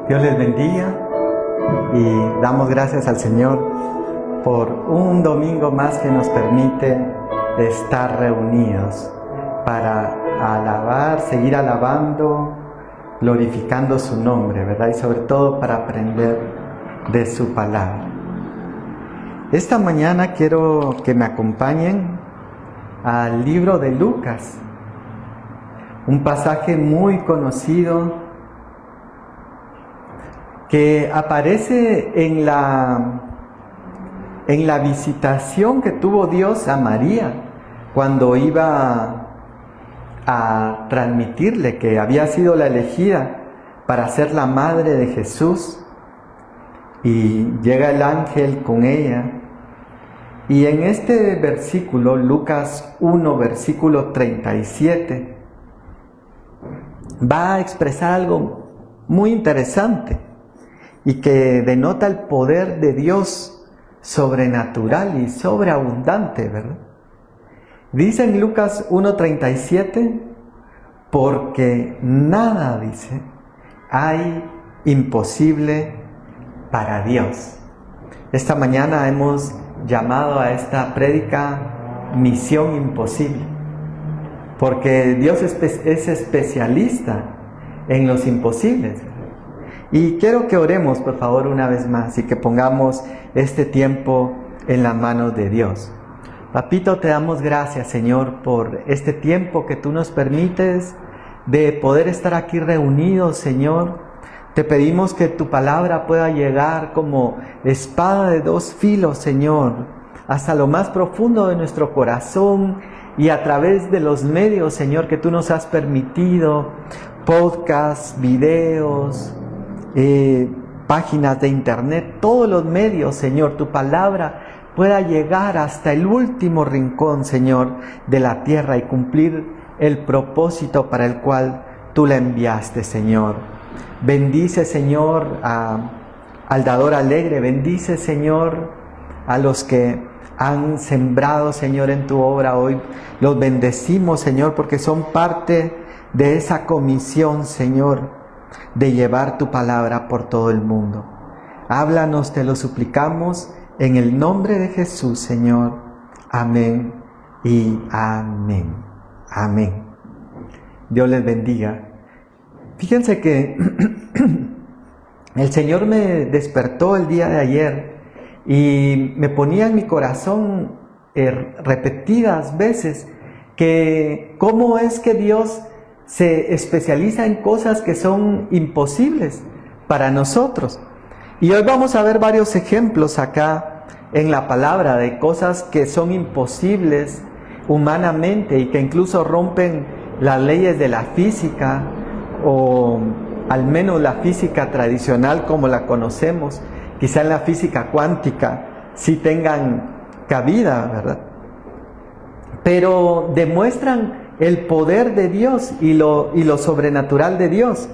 Dios les bendiga y damos gracias al Señor por un domingo más que nos permite estar reunidos para alabar, seguir alabando, glorificando su nombre, ¿verdad? Y sobre todo para aprender de su palabra. Esta mañana quiero que me acompañen al libro de Lucas, un pasaje muy conocido que aparece en la visitación que tuvo Dios a María cuando iba a transmitirle que había sido la elegida para ser la madre de Jesús, y llega el ángel con ella. Y en este versículo, Lucas 1, versículo 37, va a expresar algo muy interesante y que denota el poder de Dios sobrenatural y sobreabundante, ¿verdad? Dice en Lucas 1:37, porque nada, dice, hay imposible para Dios. Esta mañana hemos llamado a esta prédica Misión Imposible, porque Dios es especialista en los imposibles. Y quiero que oremos, por favor, una vez más y que pongamos este tiempo en las manos de Dios. Papito, te damos gracias, Señor, por este tiempo que tú nos permites de poder estar aquí reunidos, Señor. Te pedimos que tu palabra pueda llegar como espada de dos filos, Señor, hasta lo más profundo de nuestro corazón y a través de los medios, Señor, que tú nos has permitido, podcasts, videos, páginas de internet, todos los medios, Señor, tu palabra pueda llegar hasta el último rincón, Señor, de la tierra y cumplir el propósito para el cual tú la enviaste, Señor. Bendice, Señor, al dador alegre, bendice, Señor, a los que han sembrado, Señor, en tu obra hoy. Los bendecimos, Señor, porque son parte de esa comisión, Señor, de llevar tu palabra por todo el mundo. Háblanos, te lo suplicamos, en el nombre de Jesús, Señor. Amén y amén. Amén. Dios les bendiga. Fíjense que el Señor me despertó el día de ayer y me ponía en mi corazón repetidas veces que cómo es que Dios se especializa en cosas que son imposibles para nosotros. Y hoy vamos a ver varios ejemplos acá en la palabra de cosas que son imposibles humanamente y que incluso rompen las leyes de la física, o al menos la física tradicional como la conocemos. Quizá en la física cuántica sí tengan cabida, ¿verdad? Pero demuestran el poder de Dios y lo sobrenatural de Dios.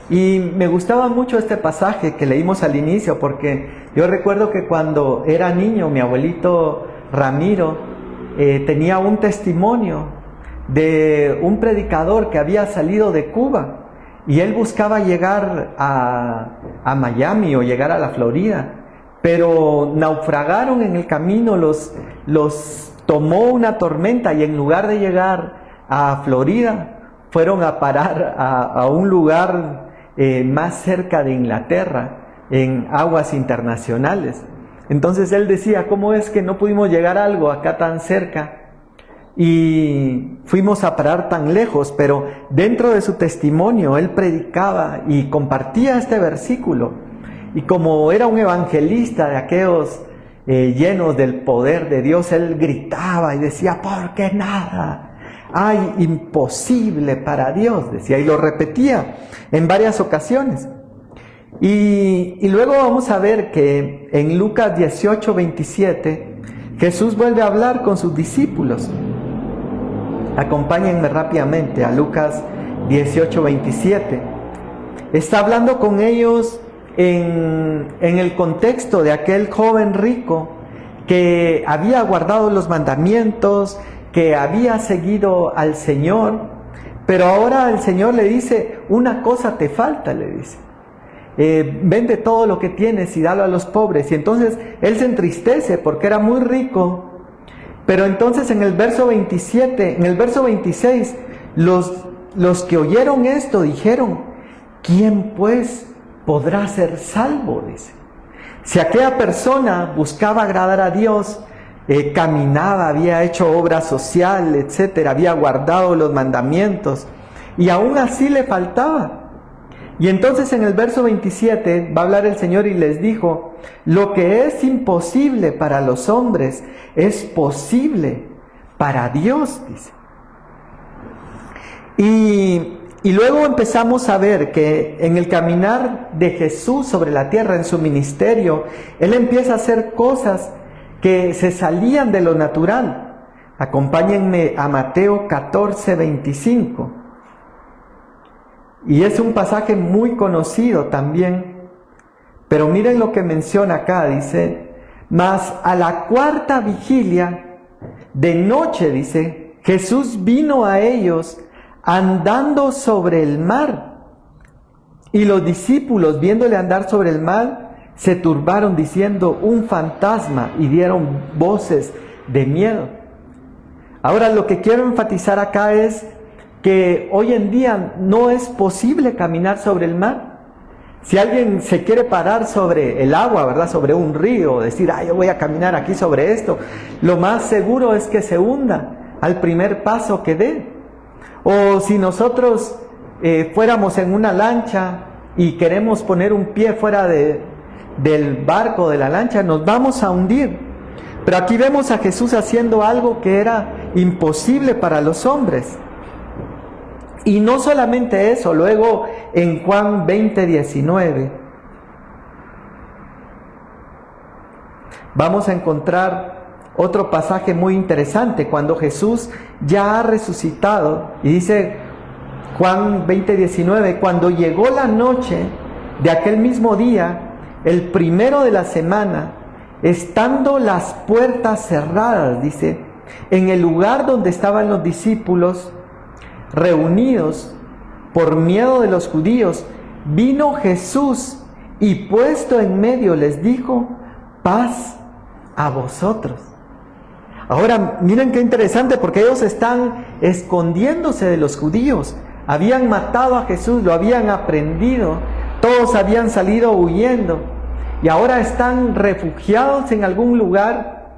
Y me gustaba mucho este pasaje que leímos al inicio, porque yo recuerdo que cuando era niño, mi abuelito Ramiro tenía un testimonio de un predicador que había salido de Cuba y él buscaba llegar a Miami o llegar a la Florida, pero naufragaron en el camino, los tomó una tormenta y en lugar de llegar a Florida, fueron a parar a un lugar más cerca de Inglaterra, en aguas internacionales. Entonces él decía, ¿cómo es que no pudimos llegar a algo acá tan cerca y fuimos a parar tan lejos? Pero dentro de su testimonio él predicaba y compartía este versículo, y como era un evangelista de aquellos llenos del poder de Dios, él gritaba y decía, porque nada hay imposible para Dios, decía, y lo repetía en varias ocasiones. Y luego vamos a ver que en Lucas 18:27 Jesús vuelve a hablar con sus discípulos. Acompáñenme rápidamente a Lucas 18:27. Está hablando con ellos en el contexto de aquel joven rico que había guardado los mandamientos, que había seguido al Señor, pero ahora el Señor le dice, una cosa te falta, le dice. vende todo lo que tienes y dalo a los pobres. Y entonces él se entristece porque era muy rico. Pero entonces en el verso 27, en el verso 26, los que oyeron esto dijeron, ¿quién pues podrá ser salvo? Dice. Si aquella persona buscaba agradar a Dios, caminaba, había hecho obra social, etcétera, había guardado los mandamientos, y aún así le faltaba. Y entonces en el verso 27 va a hablar el Señor y les dijo, lo que es imposible para los hombres es posible para Dios, dice. Y luego empezamos a ver que en el caminar de Jesús sobre la tierra, en su ministerio, Él empieza a hacer cosas que se salían de lo natural. Acompáñenme a Mateo 14, 25. Y es un pasaje muy conocido también. Pero miren lo que menciona acá, dice, mas a la cuarta vigilia de noche, dice, Jesús vino a ellos andando sobre el mar. Y los discípulos, viéndole andar sobre el mar, se turbaron diciendo, un fantasma, y dieron voces de miedo. Ahora lo que quiero enfatizar acá es que hoy en día no es posible caminar sobre el mar. Si alguien se quiere parar sobre el agua, ¿verdad? Sobre un río, decir, yo voy a caminar aquí sobre esto, lo más seguro es que se hunda al primer paso que dé. O si nosotros fuéramos en una lancha y queremos poner un pie fuera del barco, de la lancha, nos vamos a hundir. Pero aquí vemos a Jesús haciendo algo que era imposible para los hombres. Y no solamente eso, luego en Juan 20:19 vamos a encontrar otro pasaje muy interesante, cuando Jesús ya ha resucitado, y dice Juan 20:19, cuando llegó la noche de aquel mismo día, el primero de la semana, estando las puertas cerradas, dice, en el lugar donde estaban los discípulos reunidos por miedo de los judíos, vino Jesús y puesto en medio les dijo, paz a vosotros. Ahora miren qué interesante, porque ellos están escondiéndose de los judíos. Habían matado a Jesús, lo habían aprehendido, todos habían salido huyendo y ahora están refugiados en algún lugar,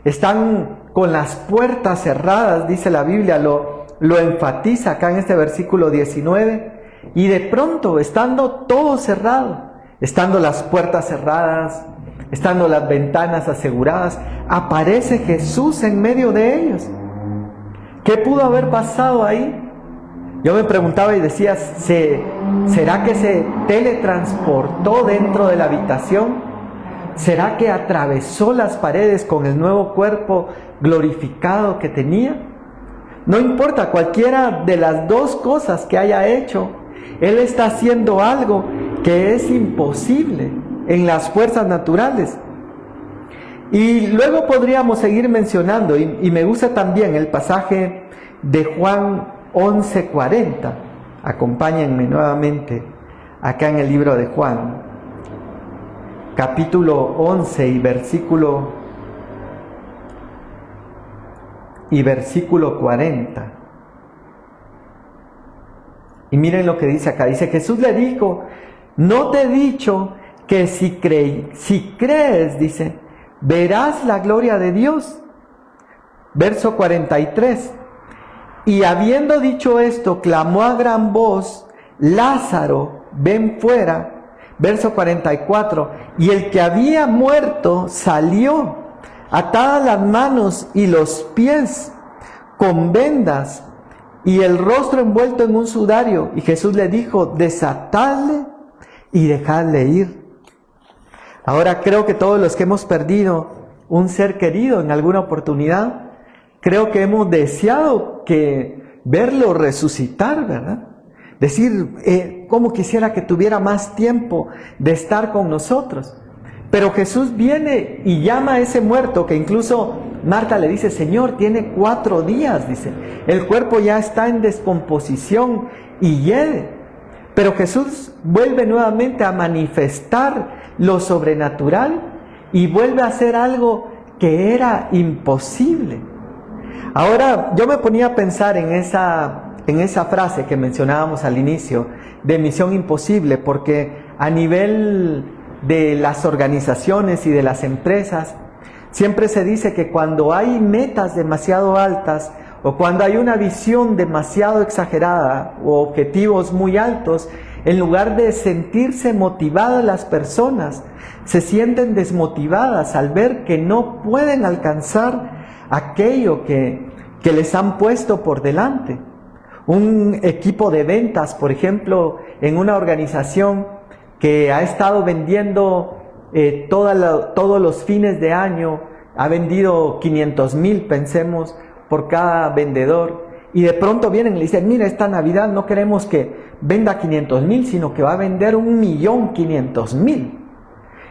están con las puertas cerradas, dice la Biblia, lo enfatiza acá en este versículo 19, y de pronto, estando todo cerrado, estando las puertas cerradas, estando las ventanas aseguradas, aparece Jesús en medio de ellos. ¿Qué pudo haber pasado ahí? Yo me preguntaba y decía, ¿será que se teletransportó dentro de la habitación? ¿Será que atravesó las paredes con el nuevo cuerpo glorificado que tenía? No importa, cualquiera de las dos cosas que haya hecho, Él está haciendo algo que es imposible en las fuerzas naturales. Y luego podríamos seguir mencionando, y me gusta también el pasaje de Juan 11:40. Acompáñenme nuevamente acá en el libro de Juan, capítulo 11 y versículo 40. Y miren lo que dice acá. Dice, Jesús le dijo, no te he dicho que si crees, dice, verás la gloria de Dios. Verso 43. Y habiendo dicho esto, clamó a gran voz, Lázaro, ven fuera. Verso 44. Y el que había muerto salió, atadas las manos y los pies con vendas y el rostro envuelto en un sudario. Y Jesús le dijo, desatadle y dejadle ir. Ahora creo que todos los que hemos perdido un ser querido en alguna oportunidad, creo que hemos deseado que verlo resucitar, ¿verdad? Decir, cómo quisiera que tuviera más tiempo de estar con nosotros. Pero Jesús viene y llama a ese muerto, que incluso Marta le dice, Señor, tiene 4 días, dice. El cuerpo ya está en descomposición y hiede. Pero Jesús vuelve nuevamente a manifestar lo sobrenatural y vuelve a hacer algo que era imposible. Ahora, yo me ponía a pensar en esa frase que mencionábamos al inicio, de misión imposible, porque a nivel de las organizaciones y de las empresas, siempre se dice que cuando hay metas demasiado altas o cuando hay una visión demasiado exagerada o objetivos muy altos, en lugar de sentirse motivadas las personas, se sienten desmotivadas al ver que no pueden alcanzar aquello que les han puesto por delante. Un equipo de ventas, por ejemplo, en una organización que ha estado vendiendo todos los fines de año, ha vendido 500,000, pensemos, por cada vendedor, y de pronto vienen y le dicen, mira, esta Navidad no queremos que venda 500,000, sino que va a vender 1,500,000.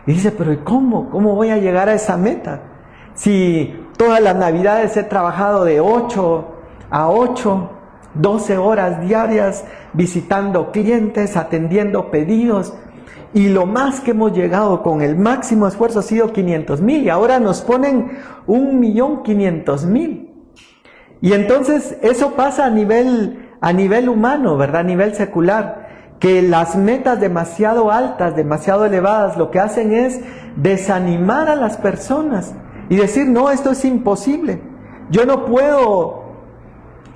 Y dice, pero ¿cómo voy a llegar a esa meta? Si todas las Navidades he trabajado de 8 a 8, 12 horas diarias, visitando clientes, atendiendo pedidos, y lo más que hemos llegado con el máximo esfuerzo ha sido 500,000, y ahora nos ponen 1,500,000. Y entonces eso pasa a nivel humano, ¿verdad? A nivel secular, que las metas demasiado altas, demasiado elevadas, lo que hacen es desanimar a las personas y decir, no, esto es imposible, yo no puedo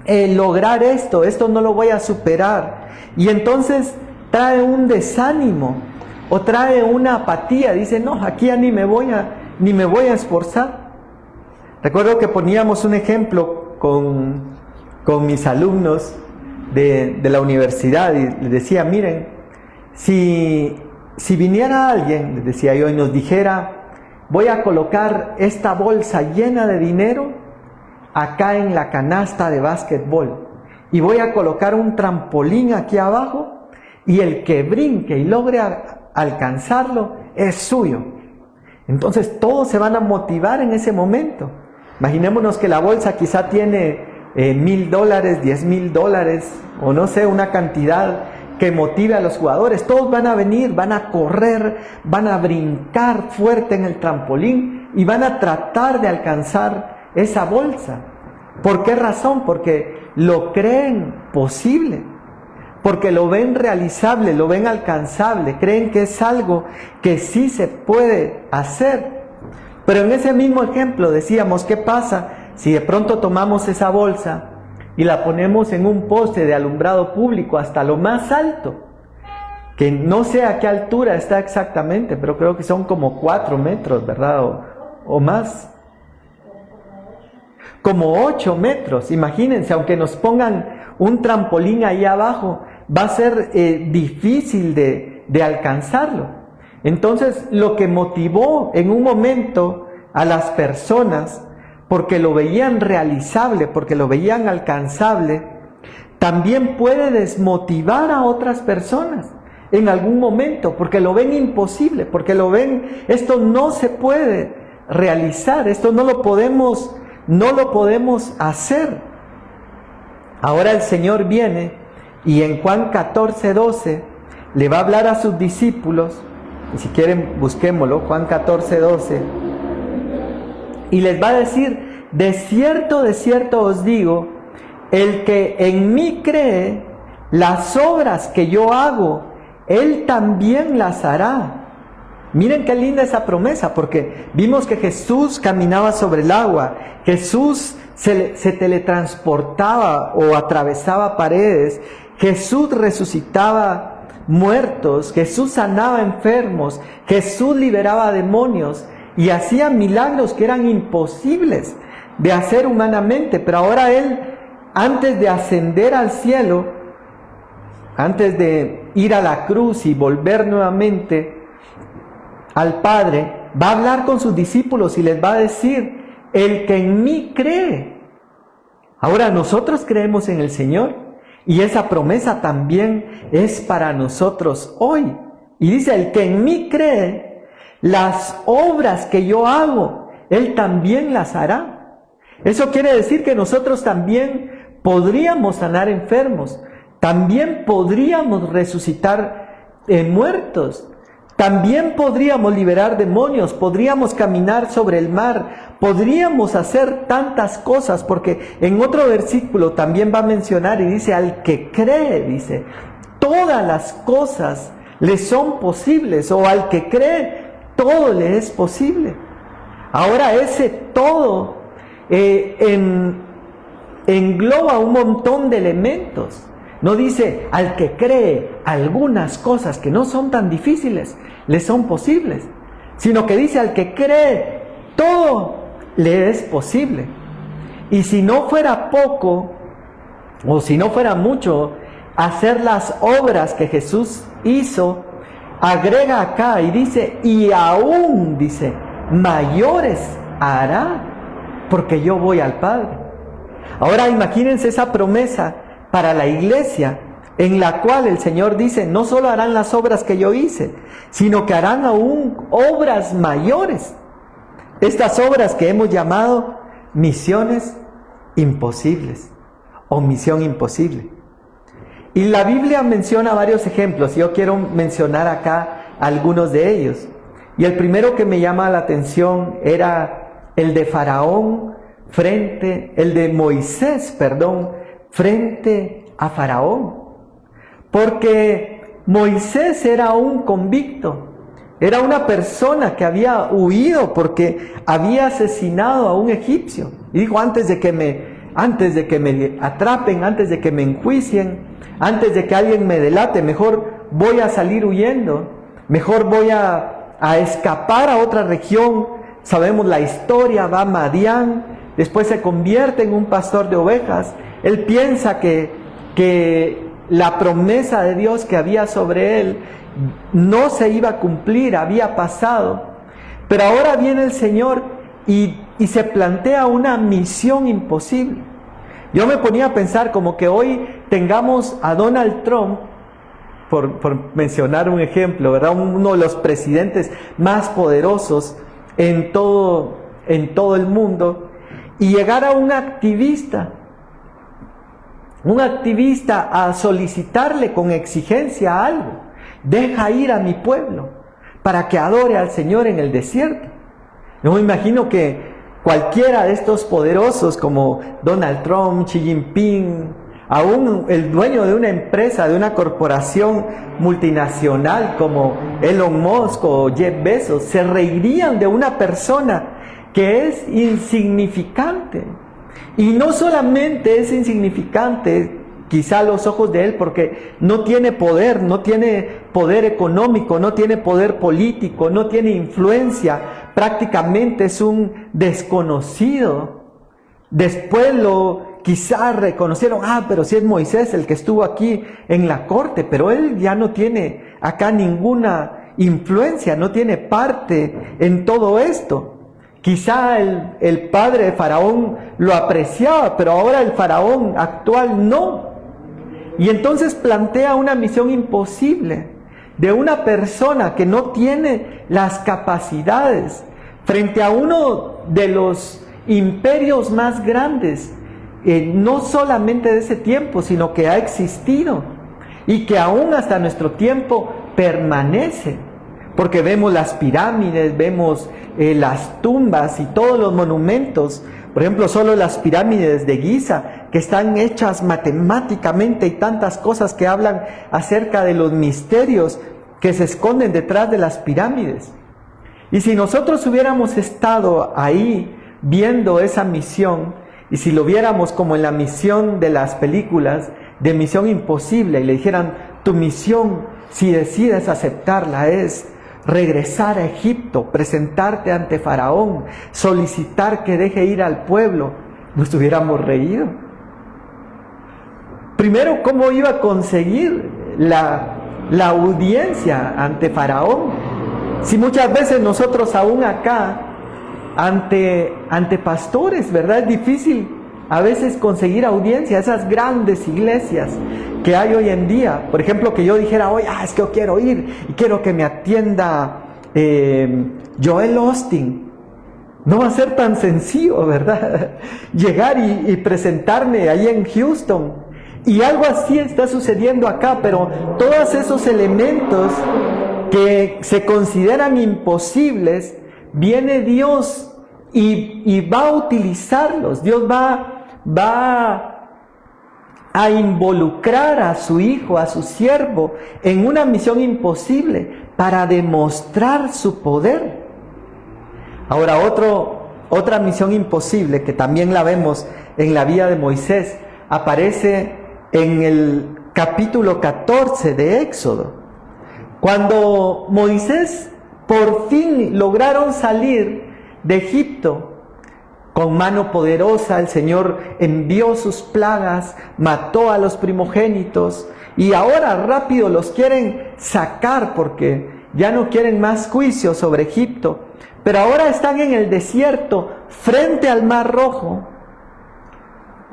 lograr esto no lo voy a superar. Y entonces trae un desánimo o trae una apatía, dice, no, aquí ya ni me voy a esforzar. Recuerdo que poníamos un ejemplo con mis alumnos de la universidad y les decía, miren, si viniera alguien, les decía yo, y nos dijera, voy a colocar esta bolsa llena de dinero acá en la canasta de básquetbol y voy a colocar un trampolín aquí abajo y el que brinque y logre alcanzarlo es suyo. Entonces todos se van a motivar en ese momento. Imaginémonos que la bolsa quizá tiene $1,000, $10,000 o no sé, una cantidad que motive a los jugadores. Todos van a venir, van a correr, van a brincar fuerte en el trampolín y van a tratar de alcanzar esa bolsa. ¿Por qué razón? Porque lo creen posible, porque lo ven realizable, lo ven alcanzable, creen que es algo que sí se puede hacer. Pero en ese mismo ejemplo decíamos, ¿qué pasa si de pronto tomamos esa bolsa y la ponemos en un poste de alumbrado público hasta lo más alto? Que no sé a qué altura está exactamente, pero creo que son como 4 metros, ¿verdad? O más. Como 8 metros, imagínense, aunque nos pongan un trampolín ahí abajo, va a ser difícil de alcanzarlo. Entonces, lo que motivó en un momento a las personas, porque lo veían realizable, porque lo veían alcanzable, también puede desmotivar a otras personas en algún momento, porque lo ven imposible, porque lo ven, esto no se puede realizar, esto no lo podemos hacer. Ahora el Señor viene y en Juan 14:12 le va a hablar a sus discípulos, y si quieren busquémoslo, Juan 14:12, y les va a decir, de cierto os digo, el que en mí cree, las obras que yo hago, él también las hará. Miren qué linda esa promesa, porque vimos que Jesús caminaba sobre el agua, Jesús se teletransportaba o atravesaba paredes, Jesús resucitaba muertos, Jesús sanaba enfermos, Jesús liberaba demonios y hacía milagros que eran imposibles de hacer humanamente. Pero ahora Él, antes de ascender al cielo, antes de ir a la cruz y volver nuevamente al Padre, va a hablar con sus discípulos y les va a decir, el que en mí cree. Ahora nosotros creemos en el Señor y esa promesa también es para nosotros hoy. Y dice, el que en mí cree, las obras que yo hago, Él también las hará. Eso quiere decir que nosotros también podríamos sanar enfermos, también podríamos resucitar muertos, también podríamos liberar demonios, podríamos caminar sobre el mar, podríamos hacer tantas cosas, porque en otro versículo también va a mencionar y dice, al que cree, dice, todas las cosas le son posibles, o al que cree, todo le es posible. Ahora ese todo engloba un montón de elementos. No dice, al que cree, algunas cosas que no son tan difíciles, le son posibles, sino que dice, al que cree, todo le es posible. Y si no fuera poco, o si no fuera mucho, hacer las obras que Jesús hizo, agrega acá y dice, y aún, dice, mayores hará, porque yo voy al Padre. Ahora imagínense esa promesa para la iglesia, en la cual el Señor dice, no solo harán las obras que yo hice, sino que harán aún obras mayores. Estas obras que hemos llamado misiones imposibles, o misión imposible. Y la Biblia menciona varios ejemplos, yo quiero mencionar acá algunos de ellos. Y el primero que me llama la atención era el de Moisés, frente a Faraón. Porque Moisés era un convicto, era una persona que había huido porque había asesinado a un egipcio. Y dijo, antes de que me atrapen, antes de que me enjuicien, antes de que alguien me delate, mejor voy a salir huyendo, mejor voy a escapar a otra región. Sabemos la historia, va a Madián, después se convierte en un pastor de ovejas. Él piensa que la promesa de Dios que había sobre él no se iba a cumplir, había pasado. Pero ahora viene el Señor y se plantea una misión imposible. Yo me ponía a pensar como que hoy tengamos a Donald Trump, por mencionar un ejemplo, ¿verdad? Uno de los presidentes más poderosos en todo el mundo, y llegara un activista a solicitarle con exigencia algo. Deja ir a mi pueblo para que adore al Señor en el desierto. Yo me imagino que cualquiera de estos poderosos como Donald Trump, Xi Jinping, aún el dueño de una empresa, de una corporación multinacional como Elon Musk o Jeff Bezos, se reirían de una persona que es insignificante. Y no solamente es insignificante, quizá a los ojos de él, porque no tiene poder económico, no tiene poder político, no tiene influencia, prácticamente es un desconocido. Después quizá reconocieron, pero si es Moisés el que estuvo aquí en la corte, pero él ya no tiene acá ninguna influencia, no tiene parte en todo esto. Quizá el padre de Faraón lo apreciaba, pero ahora el Faraón actual no. Y entonces plantea una misión imposible de una persona que no tiene las capacidades frente a uno de los imperios más grandes, no solamente de ese tiempo, sino que ha existido y que aún hasta nuestro tiempo permanece. Porque vemos las pirámides, vemos las tumbas y todos los monumentos. Por ejemplo, solo las pirámides de Giza, que están hechas matemáticamente, y tantas cosas que hablan acerca de los misterios que se esconden detrás de las pirámides. Y si nosotros hubiéramos estado ahí viendo esa misión, y si lo viéramos como en la misión de las películas de Misión Imposible, y le dijeran, tu misión, si decides aceptarla, es regresar a Egipto, presentarte ante Faraón, solicitar que deje ir al pueblo, nos hubiéramos reído. Primero, ¿cómo iba a conseguir la audiencia ante Faraón? Si muchas veces nosotros aún acá, ante pastores, ¿verdad? Es difícil a veces conseguir audiencia, esas grandes iglesias que hay hoy en día. Por ejemplo, que yo dijera hoy, es que yo quiero ir y quiero que me atienda Joel Austin. No va a ser tan sencillo, ¿verdad? Llegar y presentarme ahí en Houston Y algo así está sucediendo acá, pero todos esos elementos que se consideran imposibles, viene Dios y va a utilizarlos. Dios va a involucrar a su hijo, a su siervo, en una misión imposible para demostrar su poder. Ahora, otra misión imposible que también la vemos en la vida de Moisés, aparece en el capítulo 14 de Éxodo. Cuando Moisés por fin lograron salir de Egipto, con mano poderosa el Señor envió sus plagas, mató a los primogénitos y ahora rápido los quieren sacar porque ya no quieren más juicio sobre Egipto. Pero ahora están en el desierto, frente al Mar Rojo.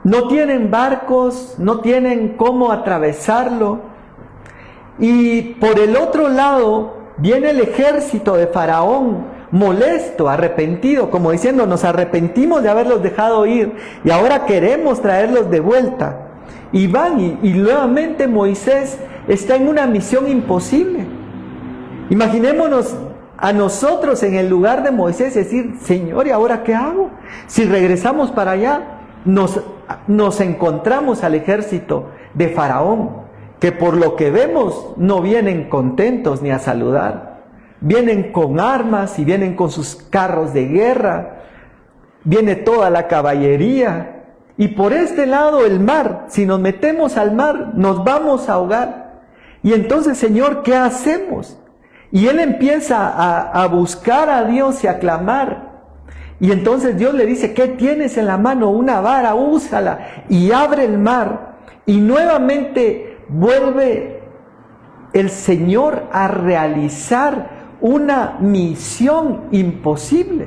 No tienen barcos, no tienen cómo atravesarlo. Y por el otro lado viene el ejército de Faraón, molesto, arrepentido, como diciendo, nos arrepentimos de haberlos dejado ir y ahora queremos traerlos de vuelta. Y van y nuevamente Moisés está en una misión imposible. Imaginémonos a nosotros en el lugar de Moisés decir, Señor, ¿y ahora qué hago? Si regresamos para allá, nos encontramos al ejército de Faraón, que por lo que vemos no vienen contentos ni a saludar. Vienen con armas y vienen con sus carros de guerra, viene toda la caballería. Y por este lado el mar, si nos metemos al mar, nos vamos a ahogar. Y entonces, Señor, ¿qué hacemos? Y él empieza a buscar a Dios y a clamar. Y entonces Dios le dice, ¿qué tienes en la mano? Una vara, úsala. Y abre el mar. Y nuevamente vuelve el Señor a realizar una misión imposible.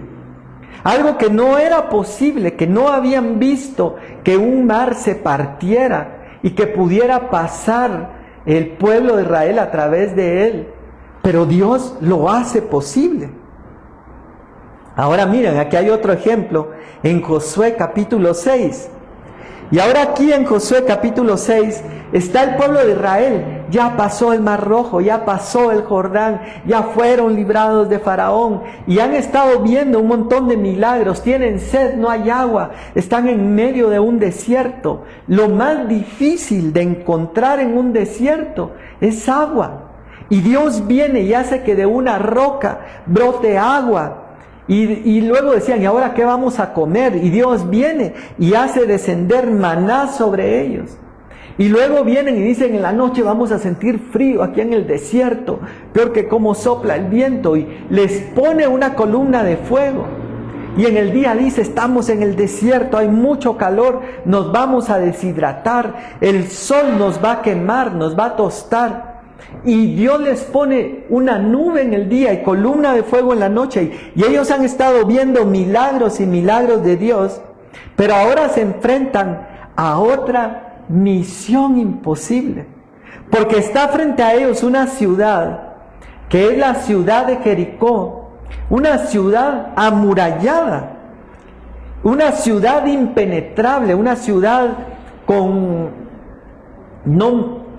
Algo que no era posible, que no habían visto que un mar se partiera y que pudiera pasar el pueblo de Israel a través de él. Pero Dios lo hace posible. Ahora miren, aquí hay otro ejemplo en Josué capítulo 6. Y ahora aquí en Josué capítulo 6 está el pueblo de Israel. Ya pasó el Mar Rojo, ya pasó el Jordán, ya fueron librados de Faraón y han estado viendo un montón de milagros. Tienen sed, no hay agua, están en medio de un desierto. Lo más difícil de encontrar en un desierto es agua. Y Dios viene y hace que de una roca brote agua. Y luego decían, ¿y ahora qué vamos a comer? Y Dios viene y hace descender maná sobre ellos. Y luego vienen y dicen, en la noche vamos a sentir frío aquí en el desierto, peor que cómo sopla el viento. Y les pone una columna de fuego. Y en el día dice, estamos en el desierto, hay mucho calor, nos vamos a deshidratar, el sol nos va a quemar, nos va a tostar. Y Dios les pone una nube en el día y columna de fuego en la noche. Y ellos han estado viendo milagros y milagros de Dios. Pero ahora se enfrentan a otra misión imposible. Porque está frente a ellos una ciudad, que es la ciudad de Jericó. Una ciudad amurallada. Una ciudad impenetrable. Una ciudad con...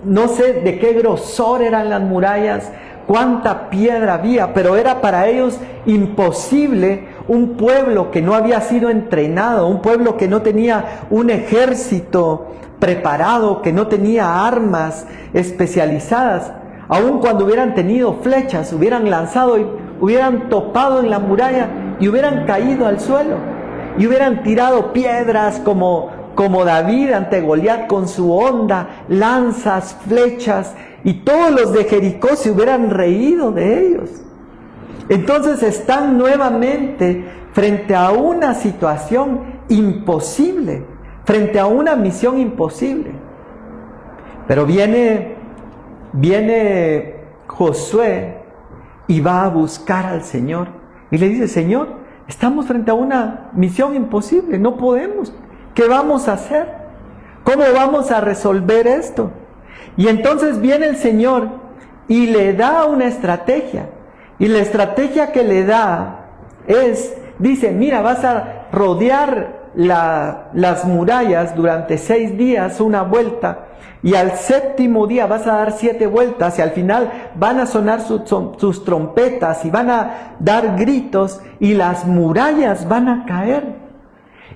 No sé de qué grosor eran las murallas, cuánta piedra había, pero era para ellos imposible. Un pueblo que no había sido entrenado, un pueblo que no tenía un ejército preparado, que no tenía armas especializadas, aun cuando hubieran tenido flechas, hubieran lanzado y hubieran topado en la muralla y hubieran caído al suelo y hubieran tirado piedras como David ante Goliat con su honda, lanzas, flechas, y todos los de Jericó se hubieran reído de ellos. Entonces están nuevamente frente a una situación imposible, frente a una misión imposible. Pero viene Josué y va a buscar al Señor y le dice, Señor, estamos frente a una misión imposible, no podemos. ¿Qué vamos a hacer? ¿Cómo vamos a resolver esto? Y entonces viene el Señor y le da una estrategia. Y la estrategia que le da dice, mira, vas a rodear las murallas durante 6 días, una vuelta, y al 7º día vas a dar 7 vueltas, y al final van a sonar sus trompetas y van a dar gritos, y las murallas van a caer.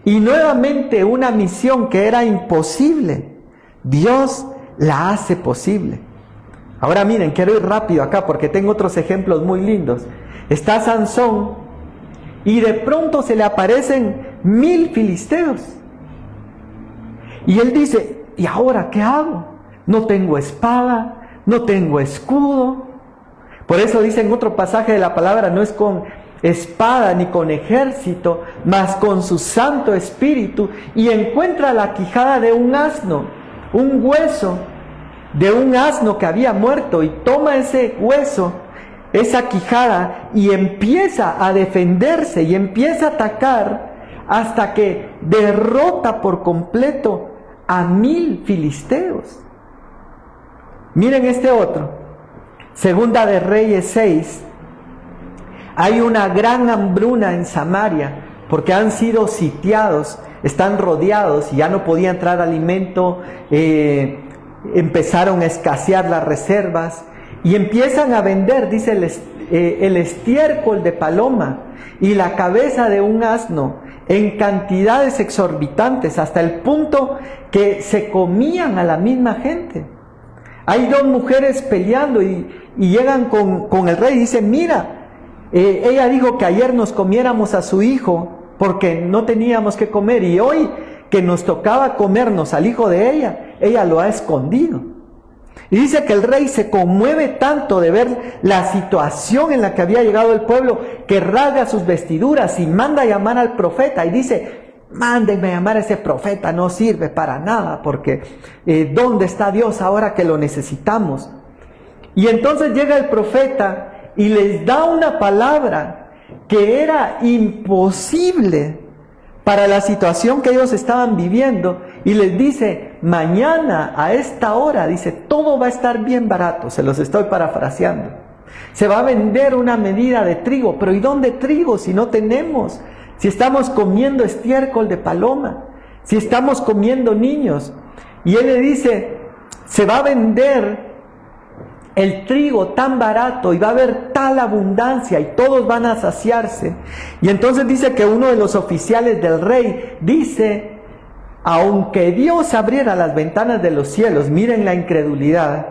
Y nuevamente una misión que era imposible, Dios la hace posible. Ahora miren, quiero ir rápido acá porque tengo otros ejemplos muy lindos. Está Sansón y de pronto se le aparecen 1000 filisteos. Y él dice, ¿y ahora qué hago? No tengo espada, no tengo escudo. Por eso dice en otro pasaje de la palabra, no es con espada ni con ejército, mas con su Santo Espíritu. Y encuentra la quijada de un asno, un hueso de un asno que había muerto, y toma ese hueso, esa quijada, y empieza a defenderse y empieza a atacar hasta que derrota por completo a 1000 filisteos. Miren este otro, Segunda de Reyes 6. Hay una gran hambruna en Samaria porque han sido sitiados, están rodeados y ya no podía entrar alimento. Empezaron a escasear las reservas y empiezan a vender, dice el estiércol de paloma y la cabeza de un asno en cantidades exorbitantes, hasta el punto que se comían a la misma gente. Hay 2 mujeres peleando y llegan con el rey y dicen, mira, ella dijo que ayer nos comiéramos a su hijo porque no teníamos que comer, y hoy que nos tocaba comernos al hijo de ella lo ha escondido. Y dice que el rey se conmueve tanto de ver la situación en la que había llegado el pueblo, que rasga sus vestiduras y manda a llamar al profeta y dice, mándenme a llamar a ese profeta, no sirve para nada, porque ¿dónde está Dios ahora que lo necesitamos? Y entonces llega el profeta y les da una palabra que era imposible para la situación que ellos estaban viviendo, y les dice, mañana a esta hora, dice, todo va a estar bien barato, se los estoy parafraseando. Se va a vender una medida de trigo, pero ¿y dónde trigo si no tenemos? Si estamos comiendo estiércol de paloma, si estamos comiendo niños. Y él le dice, se va a vender el trigo tan barato y va a haber tal abundancia y todos van a saciarse. Y entonces dice que uno de los oficiales del rey dice, aunque Dios abriera las ventanas de los cielos, miren la incredulidad,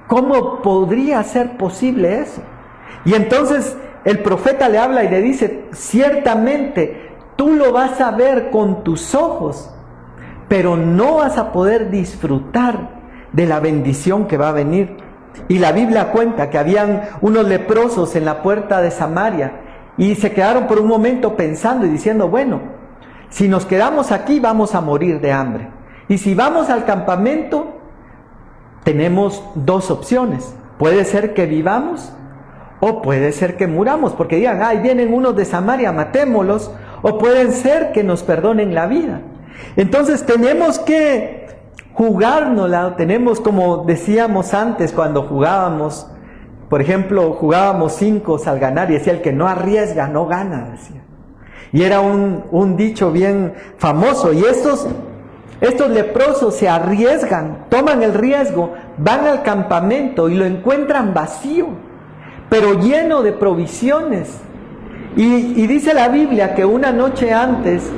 ¿cómo podría ser posible eso? Y entonces el profeta le habla y le dice, ciertamente tú lo vas a ver con tus ojos, pero no vas a poder disfrutar de la bendición que va a venir. Y la Biblia cuenta que habían unos leprosos en la puerta de Samaria y se quedaron por un momento pensando y diciendo, bueno, si nos quedamos aquí vamos a morir de hambre, y si vamos al campamento tenemos 2 opciones, puede ser que vivamos o puede ser que muramos, porque digan, ay, vienen unos de Samaria, matémoslos, o pueden ser que nos perdonen la vida. Entonces tenemos que jugárnosla, tenemos, como decíamos antes cuando jugábamos, por ejemplo, jugábamos 5 al ganar y decía, el que no arriesga no gana, decía. Y era un dicho bien famoso. Y estos leprosos se arriesgan, toman el riesgo, van al campamento y lo encuentran vacío, pero lleno de provisiones. Y dice la Biblia que una noche antes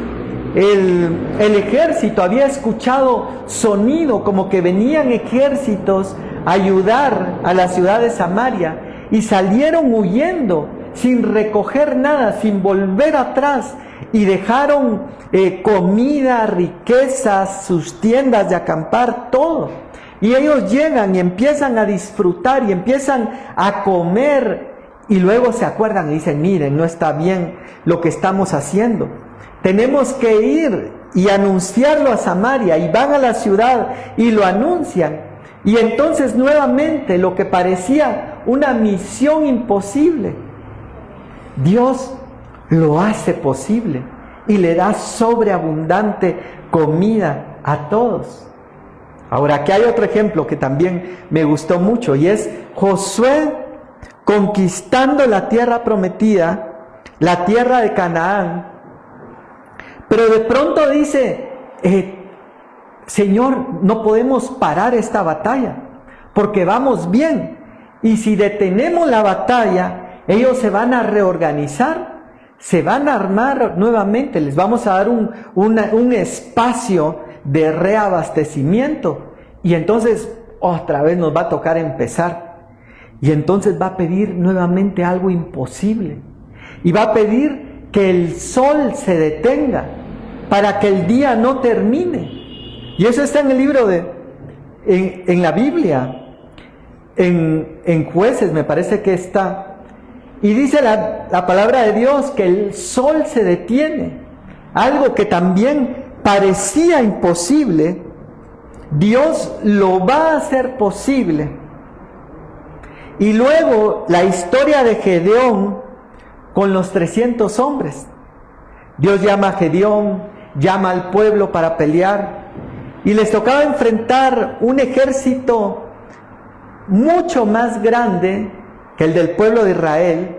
el ejército había escuchado sonido como que venían ejércitos a ayudar a la ciudad de Samaria, y salieron huyendo sin recoger nada, sin volver atrás, y dejaron comida, riquezas, sus tiendas de acampar, todo. Y ellos llegan y empiezan a disfrutar y empiezan a comer, y luego se acuerdan y dicen, miren, no está bien lo que estamos haciendo. Tenemos que ir y anunciarlo a Samaria, y van a la ciudad y lo anuncian. Y entonces nuevamente lo que parecía una misión imposible, Dios lo hace posible y le da sobreabundante comida a todos. Ahora, aquí hay otro ejemplo que también me gustó mucho, y es Josué conquistando la tierra prometida, la tierra de Canaán, Pero de pronto dice, Señor, no podemos parar esta batalla, porque vamos bien. Y si detenemos la batalla, ellos se van a reorganizar, se van a armar nuevamente, les vamos a dar un espacio de reabastecimiento. Y entonces otra vez nos va a tocar empezar. Y entonces va a pedir nuevamente algo imposible. Y va a pedir que el sol se detenga para que el día no termine. Y eso está en el libro en la Biblia, en Jueces me parece que está. Y dice la palabra de Dios que el sol se detiene. Algo que también parecía imposible, Dios lo va a hacer posible. Y luego la historia de Gedeón con los 300 hombres. Dios llama a Gedeón, llama al pueblo para pelear. Y les tocaba enfrentar un ejército mucho más grande que el del pueblo de Israel.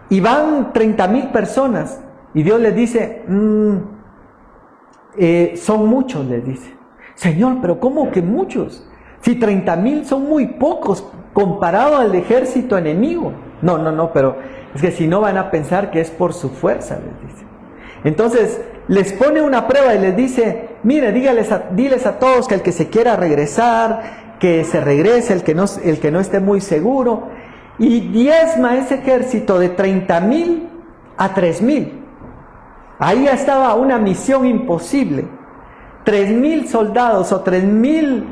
Y van 30,000 personas. Y Dios les dice, son muchos, les dice. Señor, pero ¿cómo que muchos? Si 30,000 son muy pocos comparado al ejército enemigo. No, pero es que si no van a pensar que es por su fuerza, les dice. Entonces les pone una prueba y les dice, mire, diles a todos que el que se quiera regresar, que se regrese, el que no esté muy seguro, y diezma ese ejército de 30,000 a 3,000. Ahí estaba una misión imposible. 3,000 soldados o 3,000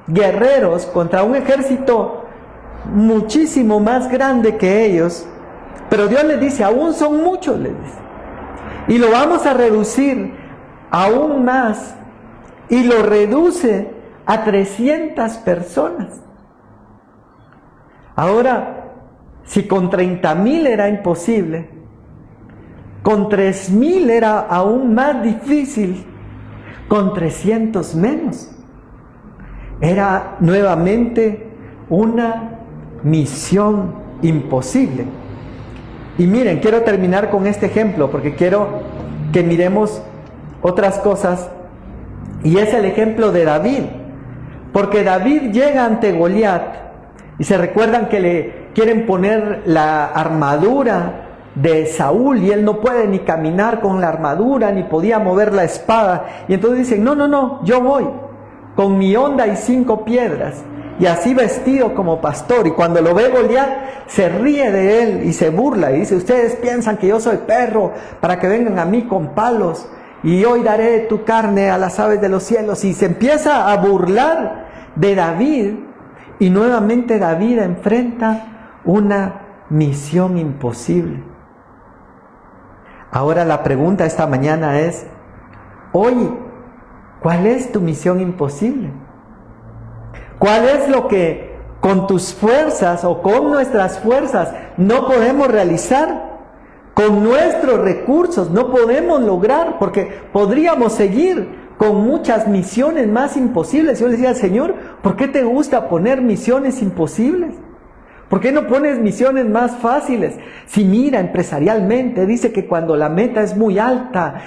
guerreros contra un ejército muchísimo más grande que ellos. Pero Dios les dice, aún son muchos, les dice. Y lo vamos a reducir aún más. Y lo reduce a 300 personas. Ahora, si con 30,000 era imposible, con 3,000 era aún más difícil, con 300 menos. Era nuevamente una misión imposible. Y miren, quiero terminar con este ejemplo porque quiero que miremos otras cosas. Y es el ejemplo de David. Porque David llega ante Goliat y se recuerdan que le quieren poner la armadura de Saúl y él no puede ni caminar con la armadura ni podía mover la espada. Y entonces dicen, no, yo voy con mi honda y 5 piedras. Y así vestido como pastor. Y cuando lo ve Goliat, se ríe de él y se burla. Y dice, ustedes piensan que yo soy perro para que vengan a mí con palos. Y hoy daré tu carne a las aves de los cielos. Y se empieza a burlar de David. Y nuevamente David enfrenta una misión imposible. Ahora la pregunta esta mañana es, hoy, ¿cuál es tu misión imposible? ¿Cuál es lo que con tus fuerzas o con nuestras fuerzas no podemos realizar? Con nuestros recursos no podemos lograr, porque podríamos seguir con muchas misiones más imposibles. Yo le decía al Señor, ¿por qué te gusta poner misiones imposibles? ¿Por qué no pones misiones más fáciles? Si mira, empresarialmente, dice que cuando la meta es muy alta,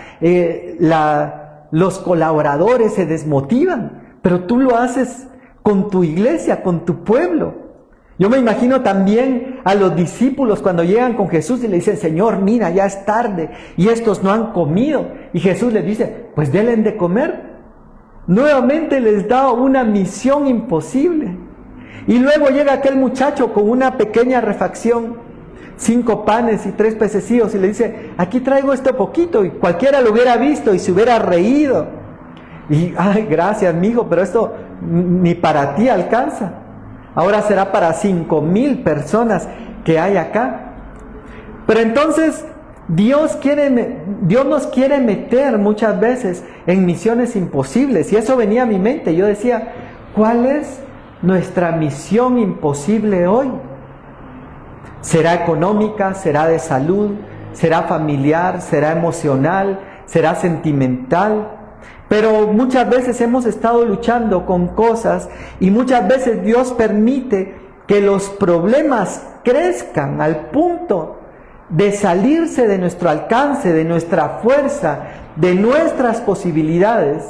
los colaboradores se desmotivan, pero tú lo haces con tu iglesia, con tu pueblo. Yo me imagino también a los discípulos cuando llegan con Jesús y le dicen, Señor, mira, ya es tarde y estos no han comido. Y Jesús les dice, pues denle de comer. Nuevamente les da una misión imposible. Y luego llega aquel muchacho con una pequeña refacción, 5 panes y 3 pececillos, y le dice, aquí traigo este poquito, y cualquiera lo hubiera visto y se hubiera reído. Y, ay, gracias, mijo, pero esto ni para ti alcanza. Ahora será para 5,000 personas que hay acá. Pero entonces, Dios nos quiere meter muchas veces en misiones imposibles, y eso venía a mi mente. Yo decía, ¿cuál es nuestra misión imposible hoy? ¿Será económica? ¿Será de salud? ¿Será familiar? ¿Será emocional? ¿Será sentimental? Pero muchas veces hemos estado luchando con cosas y muchas veces Dios permite que los problemas crezcan al punto de salirse de nuestro alcance, de nuestra fuerza, de nuestras posibilidades,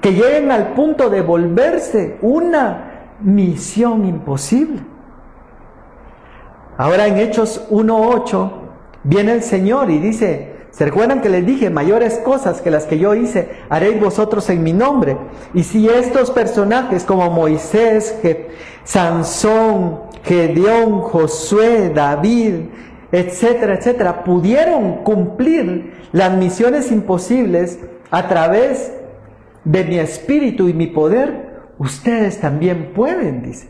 que lleguen al punto de volverse una misión imposible. Ahora en Hechos 1:8 viene el Señor y dice, ¿se recuerdan que les dije, mayores cosas que las que yo hice, haréis vosotros en mi nombre? Y si estos personajes como Moisés, Sansón, Gedeón, Josué, David, etcétera, etcétera, pudieron cumplir las misiones imposibles a través de mi espíritu y mi poder, ustedes también pueden, dice.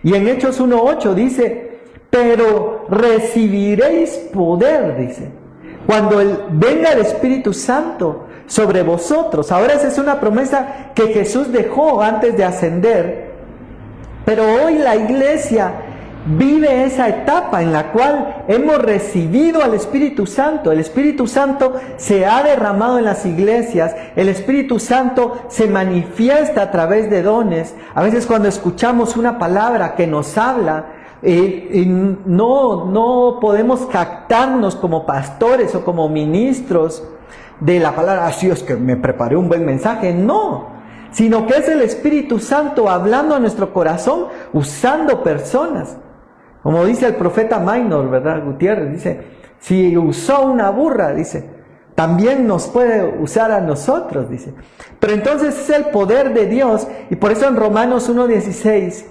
Y en Hechos 1:8 dice, pero recibiréis poder, dice, cuando venga el Espíritu Santo sobre vosotros. Ahora esa es una promesa que Jesús dejó antes de ascender, pero hoy la iglesia vive esa etapa en la cual hemos recibido al Espíritu Santo. El Espíritu Santo se ha derramado en las iglesias. El Espíritu Santo se manifiesta a través de dones. A veces cuando escuchamos una palabra que nos habla, no podemos captarnos como pastores o como ministros de la palabra, así es que me preparé un buen mensaje. No, sino que es el Espíritu Santo hablando a nuestro corazón, usando personas. Como dice el profeta Maynor, ¿verdad? Gutiérrez dice, si usó una burra, dice, también nos puede usar a nosotros, dice. Pero entonces es el poder de Dios, y por eso en Romanos 1:16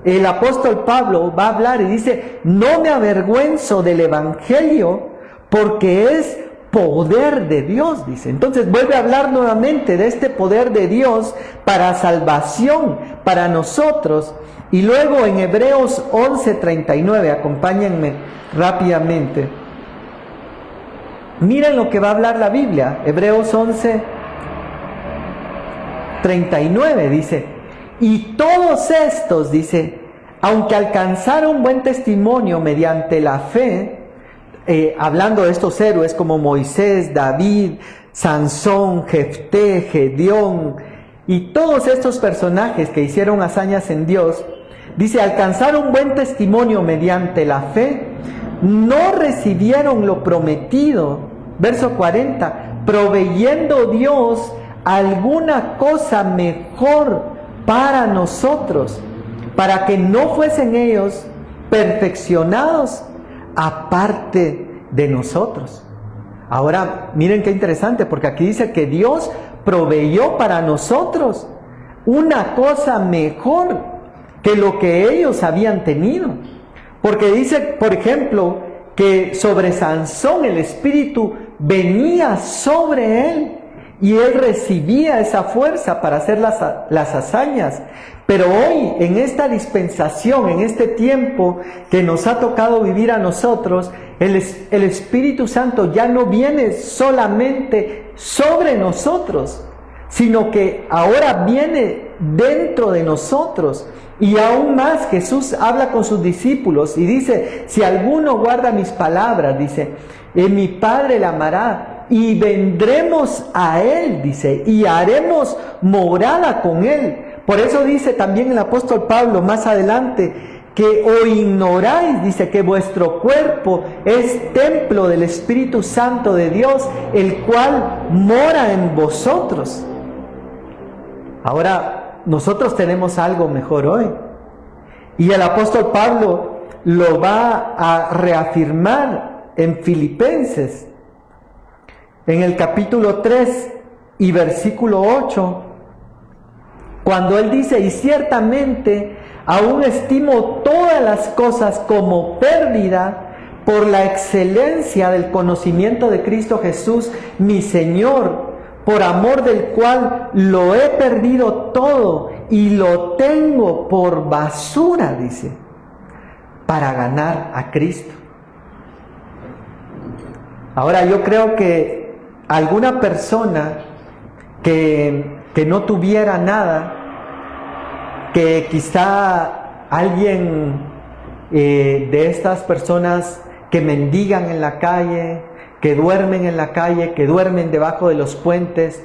el apóstol Pablo va a hablar y dice, no me avergüenzo del evangelio porque es poder de Dios, dice. Entonces vuelve a hablar nuevamente de este poder de Dios para salvación, para nosotros. Y luego en Hebreos 11:39, acompáñenme rápidamente. Miren lo que va a hablar la Biblia. Hebreos 11:39 dice, y todos estos, dice, aunque alcanzaron buen testimonio mediante la fe, hablando de estos héroes como Moisés, David, Sansón, Jefté, Gedeón, y todos estos personajes que hicieron hazañas en Dios, dice, alcanzaron buen testimonio mediante la fe, no recibieron lo prometido, verso 40, proveyendo Dios alguna cosa mejor para nosotros, para que no fuesen ellos perfeccionados aparte de nosotros. Ahora, miren qué interesante, porque aquí dice que Dios proveyó para nosotros una cosa mejor que lo que ellos habían tenido. Porque dice, por ejemplo, que sobre Sansón el Espíritu venía sobre él y él recibía esa fuerza para hacer las hazañas. Pero hoy, en esta dispensación, en este tiempo que nos ha tocado vivir a nosotros, el Espíritu Santo ya no viene solamente sobre nosotros, sino que ahora viene dentro de nosotros. Y aún más, Jesús habla con sus discípulos y dice, si alguno guarda mis palabras, dice, mi Padre le amará y vendremos a Él, dice, y haremos morada con Él. Por eso dice también el apóstol Pablo más adelante, que o ignoráis, dice, que vuestro cuerpo es templo del Espíritu Santo de Dios, el cual mora en vosotros. Ahora, nosotros tenemos algo mejor hoy. Y el apóstol Pablo lo va a reafirmar en Filipenses, en el capítulo 3 y versículo 8, cuando él dice, y ciertamente aún estimo todas las cosas como pérdida por la excelencia del conocimiento de Cristo Jesús, mi Señor, por amor del cual lo he perdido todo y lo tengo por basura, dice, para ganar a Cristo. Ahora yo creo que alguna persona que no tuviera nada, que quizá alguien de estas personas que mendigan en la calle, que duermen en la calle, que duermen debajo de los puentes,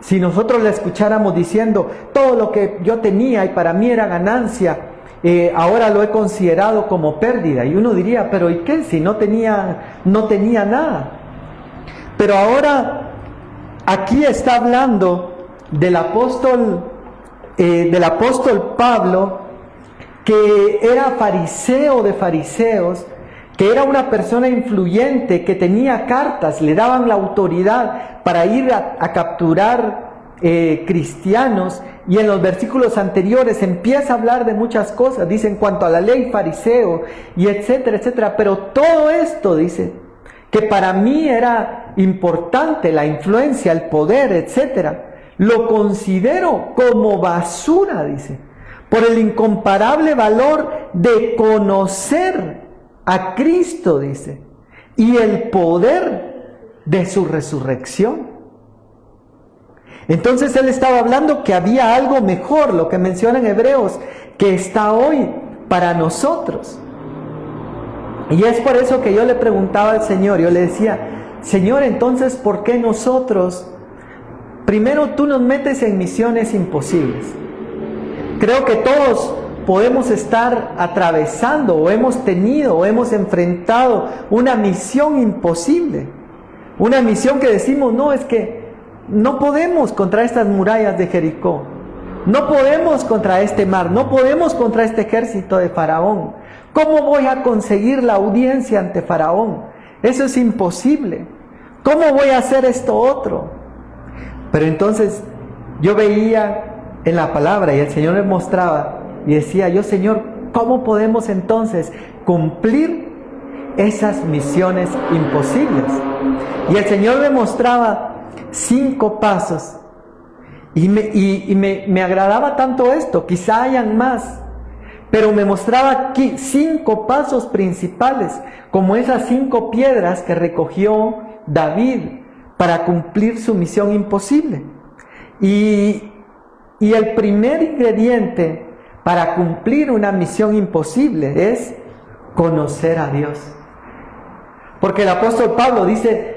si nosotros le escucháramos diciendo, todo lo que yo tenía y para mí era ganancia, ahora lo he considerado como pérdida, y uno diría, pero ¿y qué? Si no tenía nada. Pero ahora aquí está hablando del apóstol Pablo, que era fariseo de fariseos, que era una persona influyente, que tenía cartas, le daban la autoridad para ir a capturar cristianos, y en los versículos anteriores empieza a hablar de muchas cosas, dice en cuanto a la ley, fariseo, y etcétera, etcétera. Pero todo esto, dice, que para mí era importante, la influencia, el poder, etcétera, lo considero como basura, dice, por el incomparable valor de conocer a Cristo, dice, y el poder de su resurrección. Entonces él estaba hablando que había algo mejor, lo que menciona en Hebreos, que está hoy para nosotros. Y es por eso que yo le preguntaba al Señor, yo le decía, Señor, entonces, ¿por qué nosotros, primero tú nos metes en misiones imposibles? Creo que todos podemos estar atravesando, o hemos tenido, o hemos enfrentado una misión imposible. Una misión que decimos, no, es que no podemos contra estas murallas de Jericó, no podemos contra este mar, no podemos contra este ejército de Faraón. ¿Cómo voy a conseguir la audiencia ante Faraón? Eso es imposible. ¿Cómo voy a hacer esto otro? Pero entonces yo veía en la palabra y el Señor me mostraba y decía yo, Señor, ¿cómo podemos entonces cumplir esas misiones imposibles? Y el Señor me mostraba 5 pasos y me agradaba tanto esto, quizá hayan más, pero me mostraba aquí 5 pasos principales, como esas 5 piedras que recogió David para cumplir su misión imposible. Y el primer ingrediente para cumplir una misión imposible es conocer a Dios. Porque el apóstol Pablo dice,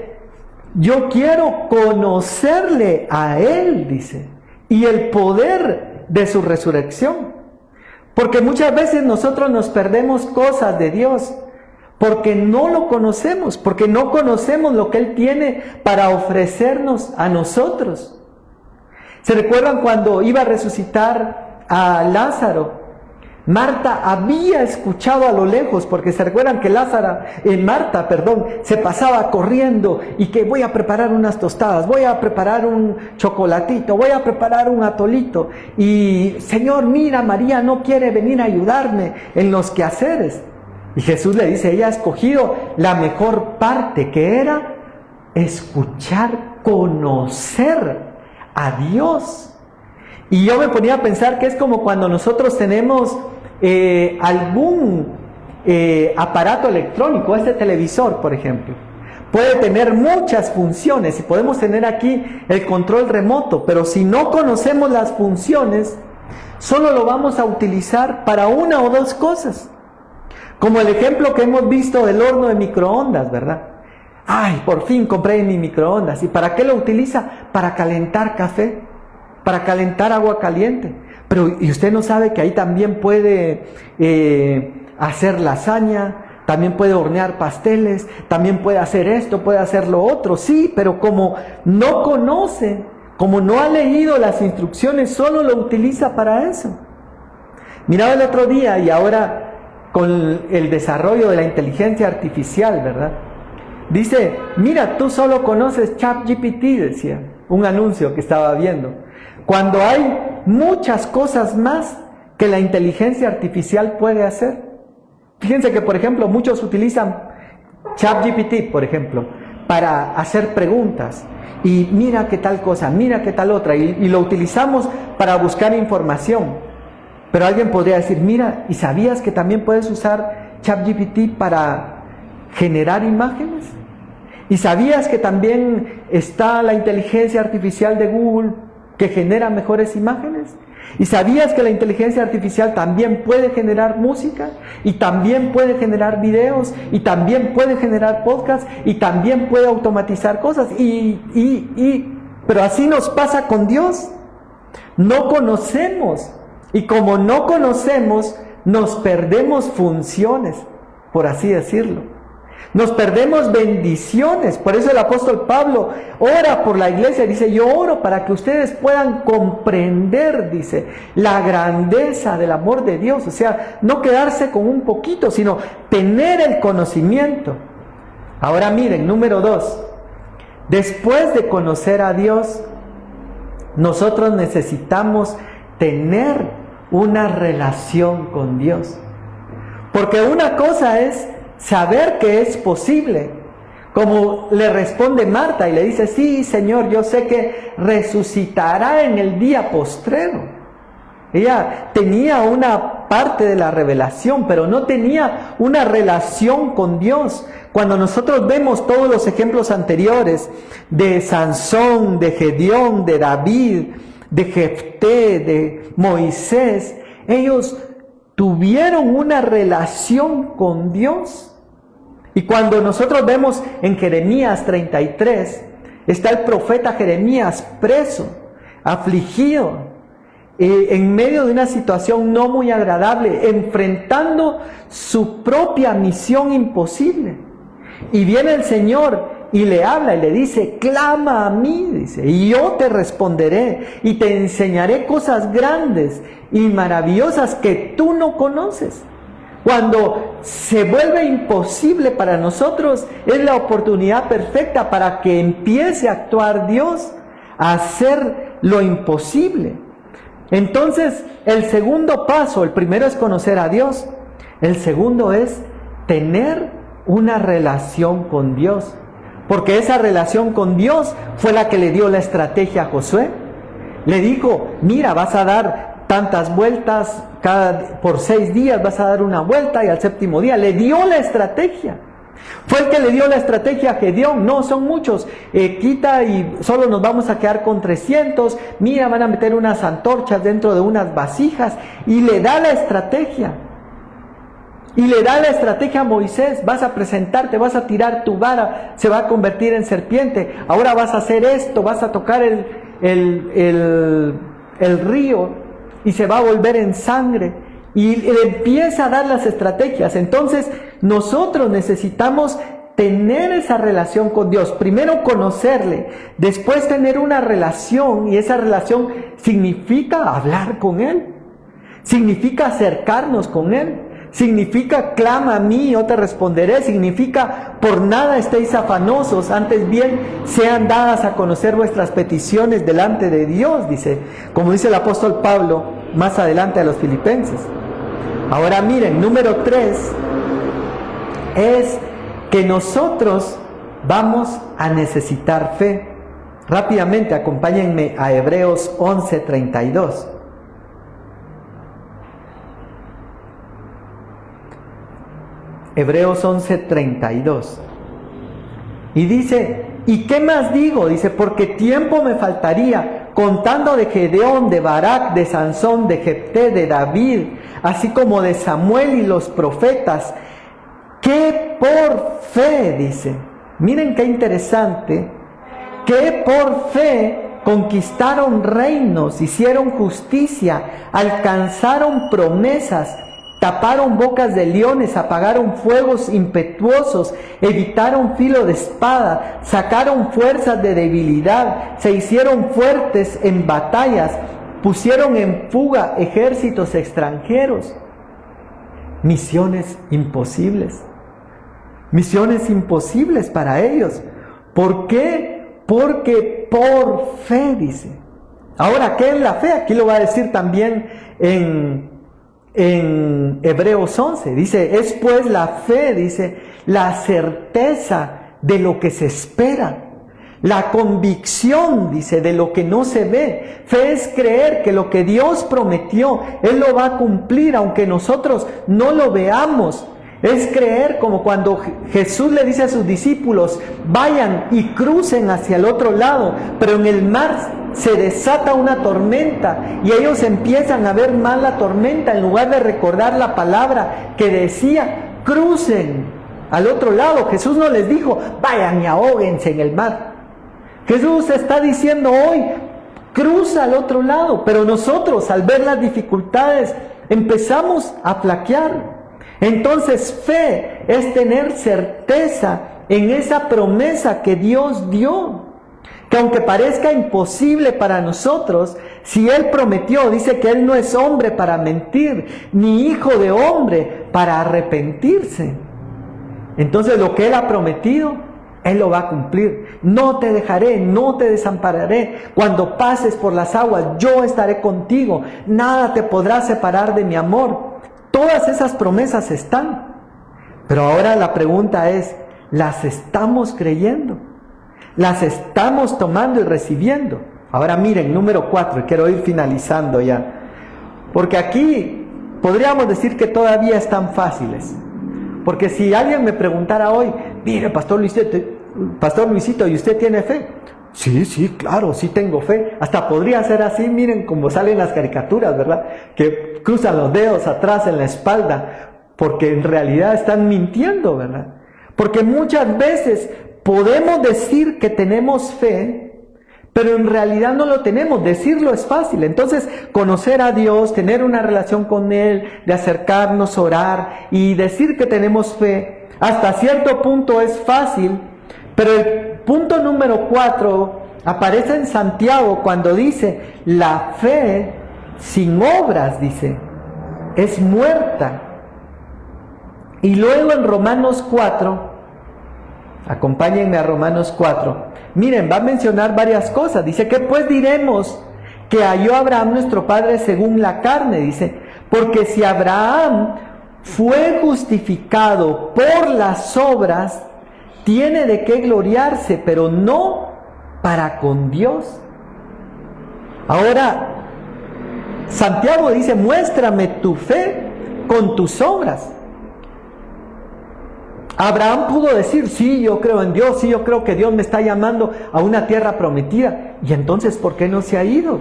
yo quiero conocerle a Él, dice, y el poder de su resurrección. Porque muchas veces nosotros nos perdemos cosas de Dios, porque no lo conocemos, porque no conocemos lo que Él tiene para ofrecernos a nosotros. ¿Se recuerdan cuando iba a resucitar a Lázaro? Marta había escuchado a lo lejos, porque se recuerdan que Marta, se pasaba corriendo y que voy a preparar unas tostadas, voy a preparar un chocolatito, voy a preparar un atolito. Y Señor, mira, María no quiere venir a ayudarme en los quehaceres. Y Jesús le dice, ella ha escogido la mejor parte, que era escuchar, conocer a Dios. Y yo me ponía a pensar que es como cuando nosotros tenemos algún aparato electrónico, este televisor, por ejemplo. Puede tener muchas funciones y podemos tener aquí el control remoto, pero si no conocemos las funciones, solo lo vamos a utilizar para una o dos cosas. Como el ejemplo que hemos visto del horno de microondas, ¿verdad? Ay, por fin compré mi microondas. ¿Y para qué lo utiliza? Para calentar café, para calentar agua caliente. Pero, ¿y usted no sabe que ahí también puede hacer lasaña, también puede hornear pasteles, también puede hacer esto, puede hacer lo otro? Sí, pero como no conoce, como no ha leído las instrucciones, solo lo utiliza para eso. Miraba el otro día, y ahora con el desarrollo de la inteligencia artificial, ¿verdad? Dice, mira, tú solo conoces ChatGPT, decía, un anuncio que estaba viendo. Cuando hay muchas cosas más que la inteligencia artificial puede hacer. Fíjense que, por ejemplo, muchos utilizan ChatGPT, por ejemplo, para hacer preguntas. Y mira qué tal cosa, mira qué tal otra. Y lo utilizamos para buscar información. Pero alguien podría decir, mira, ¿y sabías que también puedes usar ChatGPT para generar imágenes? ¿Y sabías que también está la inteligencia artificial de Google que genera mejores imágenes? ¿Y sabías que la inteligencia artificial también puede generar música? Y también puede generar videos, y también puede generar podcasts, y también puede automatizar cosas. Pero así nos pasa con Dios. No conocemos. Y como no conocemos, nos perdemos funciones, por así decirlo. Nos perdemos bendiciones. Por eso el apóstol Pablo ora por la iglesia. Dice, yo oro para que ustedes puedan comprender, dice, la grandeza del amor de Dios. O sea, no quedarse con un poquito, sino tener el conocimiento. Ahora miren, número 2. Después de conocer a Dios, nosotros necesitamos tener una relación con Dios. Porque una cosa es saber que es posible, como le responde Marta y le dice, sí, Señor, yo sé que resucitará en el día postrero. Ella tenía una parte de la revelación, pero no tenía una relación con Dios. Cuando nosotros vemos todos los ejemplos anteriores de Sansón, de Gedeón, de David, de Jefté, de Moisés, ellos tuvieron una relación con Dios. Y cuando nosotros vemos en Jeremías 33, está el profeta Jeremías preso, afligido, en medio de una situación no muy agradable, enfrentando su propia misión imposible. Y viene el Señor y le habla y le dice, clama a mí, dice, y yo te responderé y te enseñaré cosas grandes y maravillosas que tú no conoces. Cuando se vuelve imposible para nosotros, es la oportunidad perfecta para que empiece a actuar Dios, a hacer lo imposible. Entonces, el segundo paso, el primero es conocer a Dios, el segundo es tener una relación con Dios. Porque esa relación con Dios fue la que le dio la estrategia a Josué. Le dijo, mira, vas a dar tantas vueltas, por 6 días vas a dar una vuelta y al 7º día. Le dio la estrategia. Fue el que le dio la estrategia a Gedeón. No, son muchos. Quita y solo nos vamos a quedar con 300. Mira, van a meter unas antorchas dentro de unas vasijas. Y le da la estrategia. Y le da la estrategia a Moisés, vas a presentarte, vas a tirar tu vara, se va a convertir en serpiente, ahora vas a hacer esto, vas a tocar el río y se va a volver en sangre. Y le empieza a dar las estrategias. Entonces nosotros necesitamos tener esa relación con Dios, primero conocerle, después tener una relación, y esa relación significa hablar con Él, significa acercarnos con Él. Significa clama a mí, yo te responderé. Significa por nada estéis afanosos, antes bien sean dadas a conocer vuestras peticiones delante de Dios, dice, como dice el apóstol Pablo más adelante a los filipenses. Ahora miren, número 3 es que nosotros vamos a necesitar fe. Rápidamente acompáñenme a Hebreos 11:32. Hebreos 11:32. Y dice, ¿y qué más digo? Dice, porque tiempo me faltaría, contando de Gedeón, de Barak, de Sansón, de Jefté, de David, así como de Samuel y los profetas, que por fe, dice, miren qué interesante, que por fe conquistaron reinos, hicieron justicia, alcanzaron promesas, taparon bocas de leones, apagaron fuegos impetuosos, evitaron filo de espada, sacaron fuerzas de debilidad, se hicieron fuertes en batallas, pusieron en fuga ejércitos extranjeros. Misiones imposibles para ellos. ¿Por qué? Porque por fe, dice. Ahora, ¿qué es la fe? Aquí lo va a decir también en Hebreos 11, dice, es pues la fe, dice, la certeza de lo que se espera, la convicción, dice, de lo que no se ve. Fe es creer que lo que Dios prometió, Él lo va a cumplir, aunque nosotros no lo veamos. Es creer como cuando Jesús le dice a sus discípulos, vayan y crucen hacia el otro lado, pero en el mar se desata una tormenta y ellos empiezan a ver mal la tormenta en lugar de recordar la palabra que decía, crucen al otro lado. Jesús no les dijo, vayan y ahóguense en el mar. Jesús está diciendo hoy, cruza al otro lado, pero nosotros al ver las dificultades empezamos a flaquear. Entonces fe es tener certeza en esa promesa que Dios dio. Que aunque parezca imposible para nosotros, si Él prometió, dice que Él no es hombre para mentir, ni hijo de hombre para arrepentirse. Entonces lo que Él ha prometido, Él lo va a cumplir. No te dejaré, no te desampararé. Cuando pases por las aguas, yo estaré contigo. Nada te podrá separar de mi amor. Todas esas promesas están. Pero ahora la pregunta es, ¿las estamos creyendo? ¿Las estamos tomando y recibiendo? Ahora miren, número 4, quiero ir finalizando ya. Porque aquí podríamos decir que todavía están fáciles. Porque si alguien me preguntara hoy, mire, Pastor Luisito, ¿y usted tiene fe? Sí, claro, sí tengo fe. Hasta podría ser así, miren como salen las caricaturas, ¿verdad? Que cruzan los dedos atrás en la espalda, porque en realidad están mintiendo, ¿verdad? Porque muchas veces podemos decir que tenemos fe, pero en realidad no lo tenemos. Decirlo es fácil. Entonces, conocer a Dios, tener una relación con Él, de acercarnos, orar y decir que tenemos fe, hasta cierto punto es fácil. Pero el punto número 4 aparece en Santiago cuando dice, la fe sin obras, dice, es muerta. Y luego en Romanos 4, acompáñenme a Romanos 4. Miren, va a mencionar varias cosas. Dice, ¿qué pues diremos que halló Abraham nuestro padre según la carne? Dice, porque si Abraham fue justificado por las obras, tiene de qué gloriarse, pero no para con Dios. Ahora, Santiago dice, muéstrame tu fe con tus obras. Abraham pudo decir, sí, yo creo en Dios, sí, yo creo que Dios me está llamando a una tierra prometida. Y entonces, ¿por qué no se ha ido?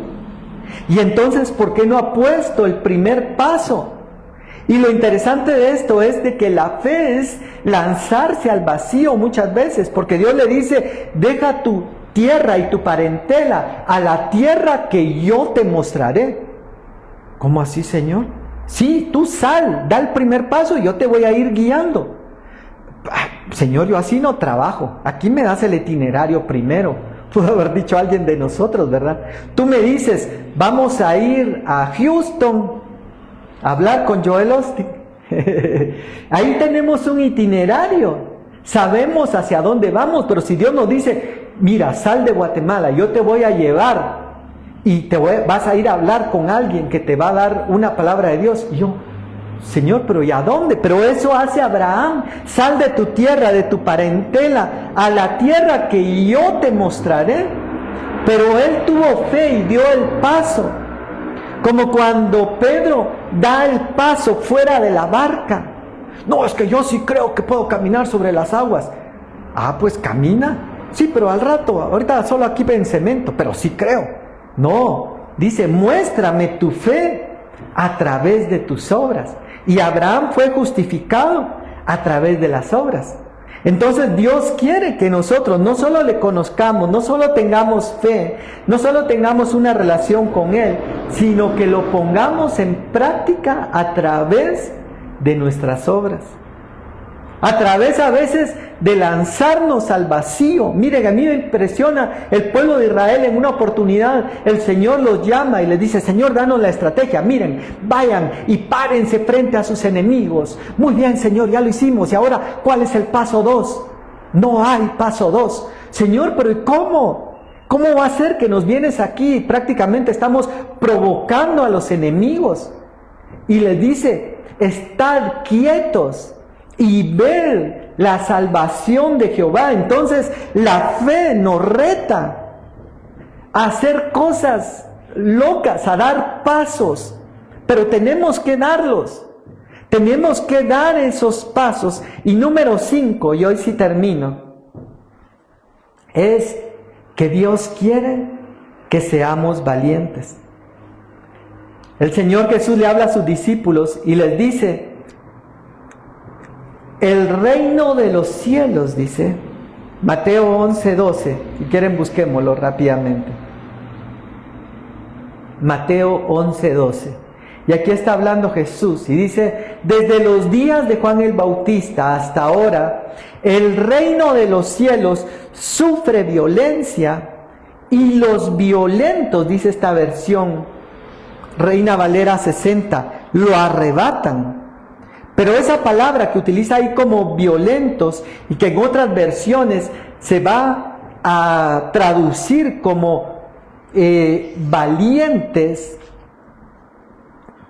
Y entonces, ¿por qué no ha puesto el primer paso? Y lo interesante de esto es de que la fe es lanzarse al vacío muchas veces, porque Dios le dice, deja tu tierra y tu parentela a la tierra que yo te mostraré. ¿Cómo así, Señor? Sí, tú sal, da el primer paso y yo te voy a ir guiando. Señor, yo así no trabajo. Aquí me das el itinerario primero. Pudo haber dicho alguien de nosotros, ¿verdad? Tú me dices, vamos a ir a Houston a hablar con Joel Osteen. Ahí tenemos un itinerario. Sabemos hacia dónde vamos, pero si Dios nos dice, mira, sal de Guatemala, yo te voy a llevar y vas a ir a hablar con alguien que te va a dar una palabra de Dios. Y yo, Señor, pero ¿y a dónde? Pero eso hace Abraham. Sal de tu tierra, de tu parentela, a la tierra que yo te mostraré. Pero él tuvo fe y dio el paso. Como cuando Pedro da el paso fuera de la barca. No, es que yo sí creo que puedo caminar sobre las aguas. Ah, pues camina. Sí, pero al rato, ahorita solo aquí en cemento, pero sí creo. No, dice, muéstrame tu fe a través de tus obras. Y Abraham fue justificado a través de las obras. Entonces Dios quiere que nosotros no solo le conozcamos, no solo tengamos fe, no solo tengamos una relación con Él, sino que lo pongamos en práctica a través de nuestras obras. A través a veces de lanzarnos al vacío. Miren, a mí me impresiona el pueblo de Israel. En una oportunidad el Señor los llama y les dice, Señor, danos la estrategia. Miren, vayan y párense frente a sus enemigos. Muy bien, Señor, ya lo hicimos. Y ahora, ¿cuál es el paso 2? No hay paso 2. Señor, pero ¿y cómo? ¿Cómo va a ser que nos vienes aquí? Prácticamente estamos provocando a los enemigos. Y les dice, estad quietos y ver la salvación de Jehová. Entonces la fe nos reta a hacer cosas locas, a dar pasos, pero tenemos que darlos, tenemos que dar esos pasos. Y número 5, y hoy sí termino, es que Dios quiere que seamos valientes. El Señor Jesús le habla a sus discípulos y les dice, el reino de los cielos, dice, Mateo 11:12, si quieren busquémoslo rápidamente. Mateo 11:12. Y aquí está hablando Jesús y dice, desde los días de Juan el Bautista hasta ahora, el reino de los cielos sufre violencia y los violentos, dice esta versión, Reina Valera 60, lo arrebatan. Pero esa palabra que utiliza ahí como violentos y que en otras versiones se va a traducir como valientes,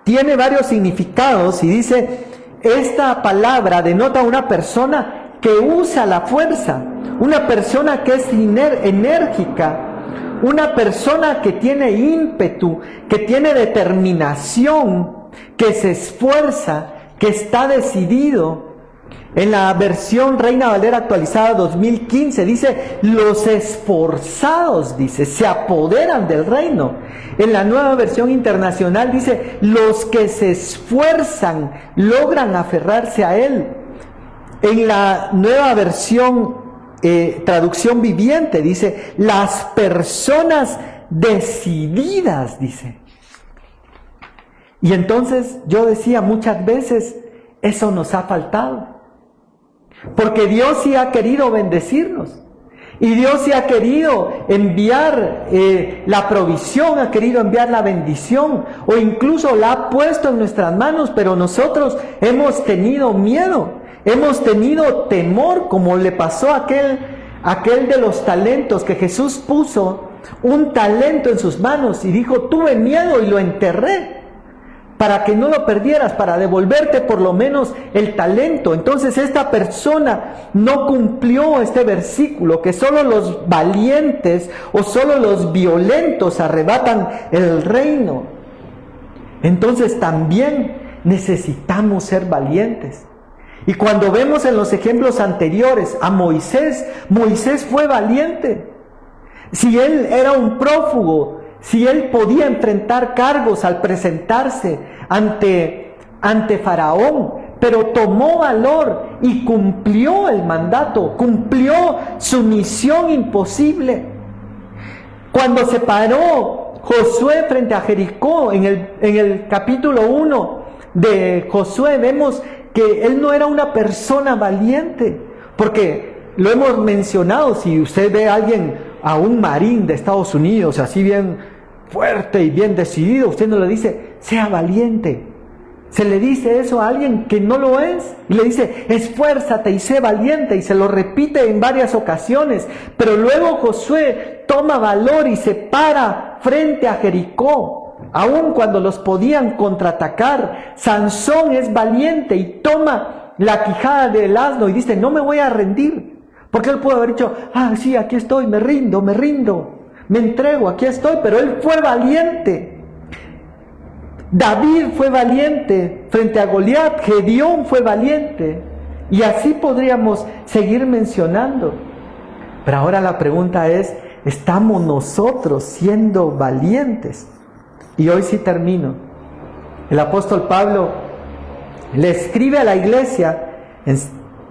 tiene varios significados y dice, esta palabra denota una persona que usa la fuerza, una persona que es enérgica, una persona que tiene ímpetu, que tiene determinación, que se esfuerza, que está decidido. En la versión Reina Valera actualizada 2015 dice, los esforzados, dice, se apoderan del reino. En la nueva versión internacional dice, los que se esfuerzan logran aferrarse a él. En la nueva versión traducción viviente dice, las personas decididas, dice. Y entonces yo decía muchas veces, eso nos ha faltado. Porque Dios sí ha querido bendecirnos. Y Dios sí ha querido enviar la provisión, ha querido enviar la bendición. O incluso la ha puesto en nuestras manos, pero nosotros hemos tenido miedo. Hemos tenido temor, como le pasó a aquel de los talentos, que Jesús puso un talento en sus manos y dijo, tuve miedo y lo enterré. Para que no lo perdieras, para devolverte por lo menos el talento. Entonces esta persona no cumplió este versículo, que solo los valientes o solo los violentos arrebatan el reino. Entonces también necesitamos ser valientes. Y cuando vemos en los ejemplos anteriores a Moisés, Moisés fue valiente. Si él era un prófugo, si él podía enfrentar cargos al presentarse ante Faraón, pero tomó valor y cumplió el mandato, cumplió su misión imposible. Cuando se paró Josué frente a Jericó, en el capítulo 1 de Josué, vemos que él no era una persona valiente, porque lo hemos mencionado, si usted ve a alguien, a un marín de Estados Unidos, así bien fuerte y bien decidido, usted no le dice, sea valiente. Se le dice eso a alguien que no lo es, y le dice, esfuérzate y sé valiente, y se lo repite en varias ocasiones. Pero luego Josué toma valor y se para frente a Jericó, aun cuando los podían contraatacar. Sansón es valiente y toma la quijada del asno y dice, no me voy a rendir. Porque él puede haber dicho, sí, aquí estoy, me rindo, me entrego, aquí estoy, pero él fue valiente. David fue valiente frente a Goliat, Gedeón fue valiente, y así podríamos seguir mencionando. Pero ahora la pregunta es, ¿estamos nosotros siendo valientes? Y hoy sí termino. El apóstol Pablo le escribe a la iglesia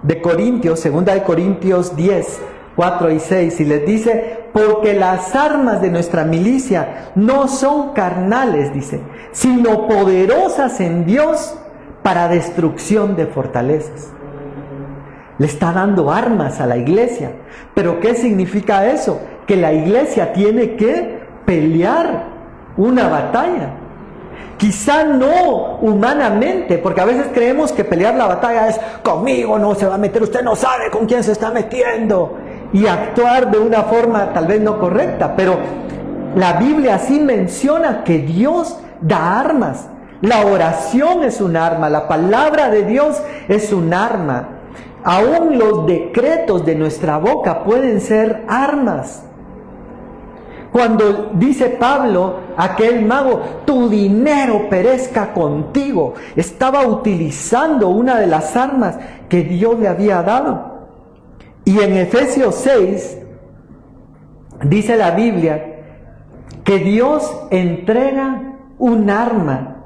de Corintios, 2 de Corintios 10, 4 y 6, y les dice, porque las armas de nuestra milicia no son carnales, dice, sino poderosas en Dios para destrucción de fortalezas. Le está dando armas a la iglesia. ¿Pero qué significa eso? Que la iglesia tiene que pelear una batalla. Quizá no humanamente, porque a veces creemos que pelear la batalla es conmigo no se va a meter, usted no sabe con quién se está metiendo, y actuar de una forma tal vez no correcta, pero la Biblia sí menciona que Dios da armas. La oración es un arma, la palabra de Dios es un arma. Aún los decretos de nuestra boca pueden ser armas. Cuando dice Pablo, aquel mago, tu dinero perezca contigo, estaba utilizando una de las armas que Dios le había dado. Y en Efesios 6, dice la Biblia, que Dios entrega un arma,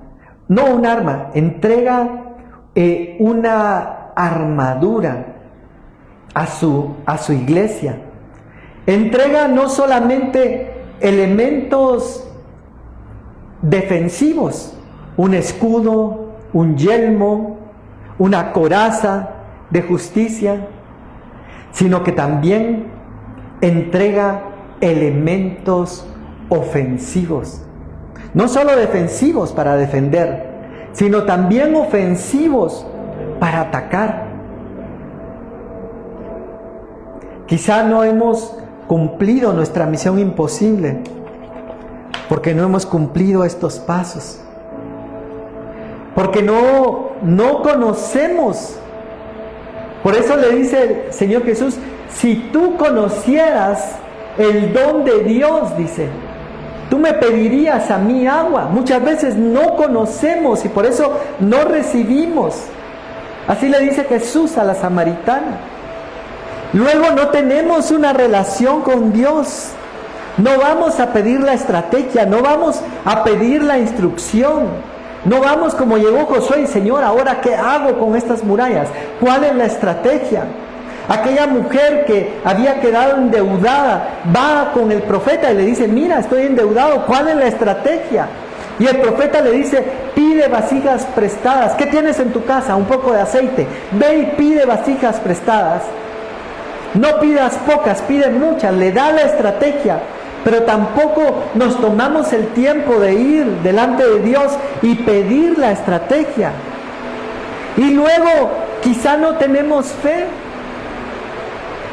no un arma, entrega una armadura a su iglesia. Entrega no solamente elementos defensivos, un escudo, un yelmo, una coraza de justicia, sino que también entrega elementos ofensivos. No solo defensivos para defender, sino también ofensivos para atacar. Quizá no hemos cumplido nuestra misión imposible porque no hemos cumplido estos pasos. Porque no conocemos. Por eso le dice el Señor Jesús, si tú conocieras el don de Dios, dice, tú me pedirías a mí agua. Muchas veces no conocemos y por eso no recibimos. Así le dice Jesús a la samaritana. Luego no tenemos una relación con Dios. No vamos a pedir la estrategia, no vamos a pedir la instrucción. No vamos como llegó Josué y Señor, ahora ¿qué hago con estas murallas? ¿Cuál es la estrategia? Aquella mujer que había quedado endeudada va con el profeta y le dice, mira, estoy endeudado, ¿cuál es la estrategia? Y el profeta le dice, pide vasijas prestadas. ¿Qué tienes en tu casa? Un poco de aceite. Ve y pide vasijas prestadas. No pidas pocas, pide muchas. Le da la estrategia. Pero tampoco nos tomamos el tiempo de ir delante de Dios y pedir la estrategia. Y luego quizá no tenemos fe.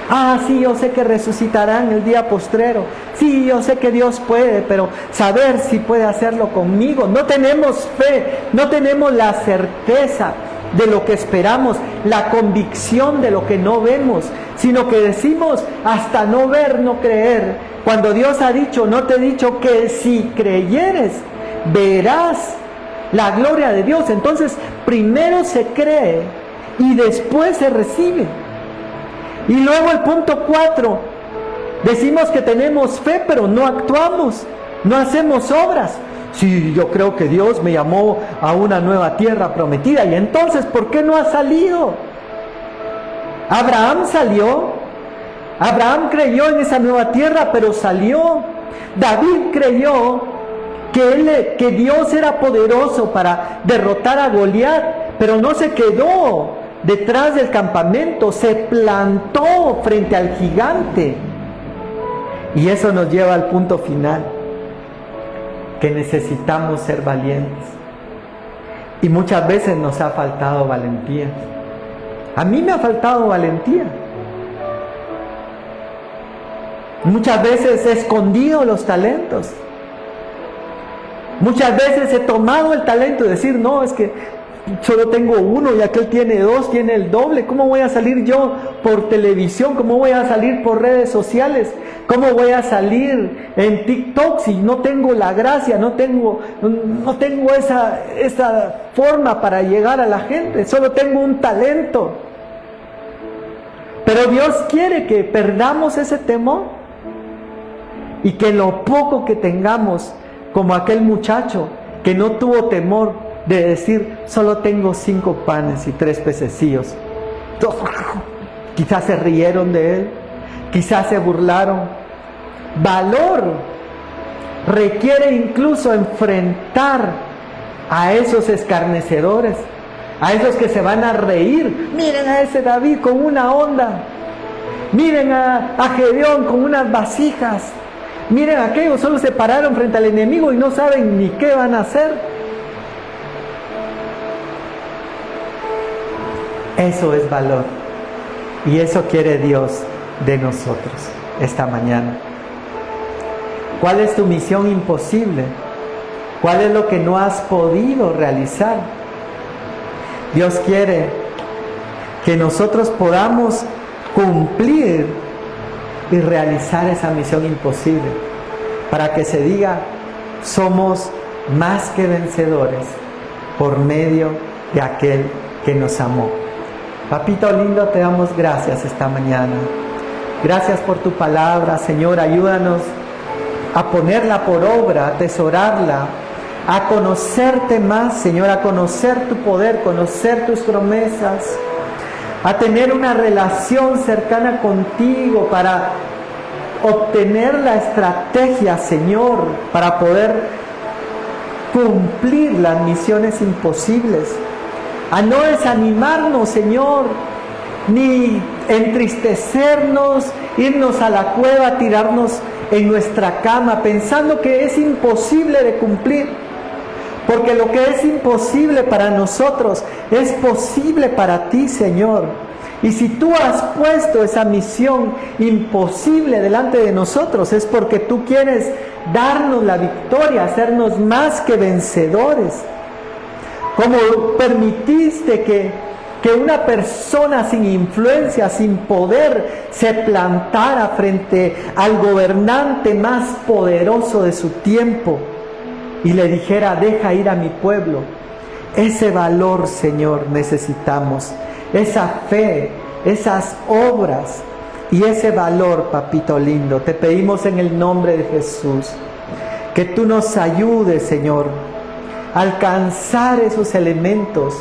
Ah, sí, yo sé que resucitarán el día postrero. Sí, yo sé que Dios puede, pero saber si puede hacerlo conmigo. No tenemos fe, no tenemos la certeza de lo que esperamos, la convicción de lo que no vemos, sino que decimos hasta no ver, no creer. Cuando Dios ha dicho, no te he dicho que si creyeres, verás la gloria de Dios. Entonces, primero se cree y después se recibe. Y luego el punto 4, decimos que tenemos fe, pero no actuamos, no hacemos obras. Sí, yo creo que Dios me llamó a una nueva tierra prometida. Y entonces, ¿por qué no ha salido? Abraham salió. Abraham creyó en esa nueva tierra, pero salió. David creyó que Dios era poderoso para derrotar a Goliat, pero no se quedó detrás del campamento, se plantó frente al gigante. Y eso nos lleva al punto final, que necesitamos ser valientes. Y muchas veces nos ha faltado valentía. A mí me ha faltado valentía. Muchas veces he escondido los talentos. Muchas veces he tomado el talento y decir, no, es que solo tengo uno y aquel tiene dos, tiene el doble. ¿Cómo voy a salir yo por televisión? ¿Cómo voy a salir por redes sociales? ¿Cómo voy a salir en TikTok si no tengo la gracia, no tengo esa forma para llegar a la gente? Solo tengo un talento. Pero Dios quiere que perdamos ese temor y que lo poco que tengamos, como aquel muchacho que no tuvo temor de decir, solo tengo 5 panes y 3 pececillos. Quizás se rieron de él, quizás se burlaron. Valor requiere incluso enfrentar a esos escarnecedores, a esos que se van a reír. Miren a ese David con una onda, miren a Gedeón con unas vasijas, miren a aquellos, solo se pararon frente al enemigo y no saben ni qué van a hacer. Eso es valor. Y eso quiere Dios de nosotros esta mañana. ¿Cuál es tu misión imposible? ¿Cuál es lo que no has podido realizar? Dios quiere que nosotros podamos cumplir y realizar esa misión imposible, para que se diga, somos más que vencedores por medio de aquel que nos amó. Papito lindo, te damos gracias esta mañana. Gracias por tu palabra, Señor. Ayúdanos a ponerla por obra, a atesorarla, a conocerte más, Señor, a conocer tu poder, conocer tus promesas, a tener una relación cercana contigo para obtener la estrategia, Señor, para poder cumplir las misiones imposibles, a no desanimarnos, Señor, ni entristecernos, irnos a la cueva, tirarnos en nuestra cama pensando que es imposible de cumplir, porque lo que es imposible para nosotros es posible para ti, Señor. Y si tú has puesto esa misión imposible delante de nosotros, es porque tú quieres darnos la victoria, hacernos más que vencedores. Como permitiste que una persona sin influencia, sin poder, se plantara frente al gobernante más poderoso de su tiempo y le dijera: deja ir a mi pueblo. Ese valor, Señor, necesitamos. Esa fe, esas obras y ese valor, papito lindo. Te pedimos en el nombre de Jesús que tú nos ayudes, Señor, a alcanzar esos elementos.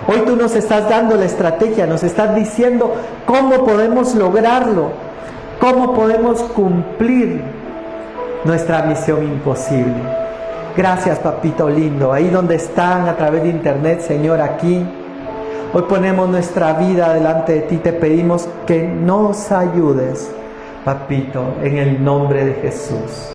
Hoy tú nos estás dando la estrategia, nos estás diciendo cómo podemos lograrlo, cómo podemos cumplir nuestra misión imposible. Gracias, papito lindo. Ahí donde están a través de internet, Señor, aquí. Hoy ponemos nuestra vida delante de ti, te pedimos que nos ayudes, papito, en el nombre de Jesús.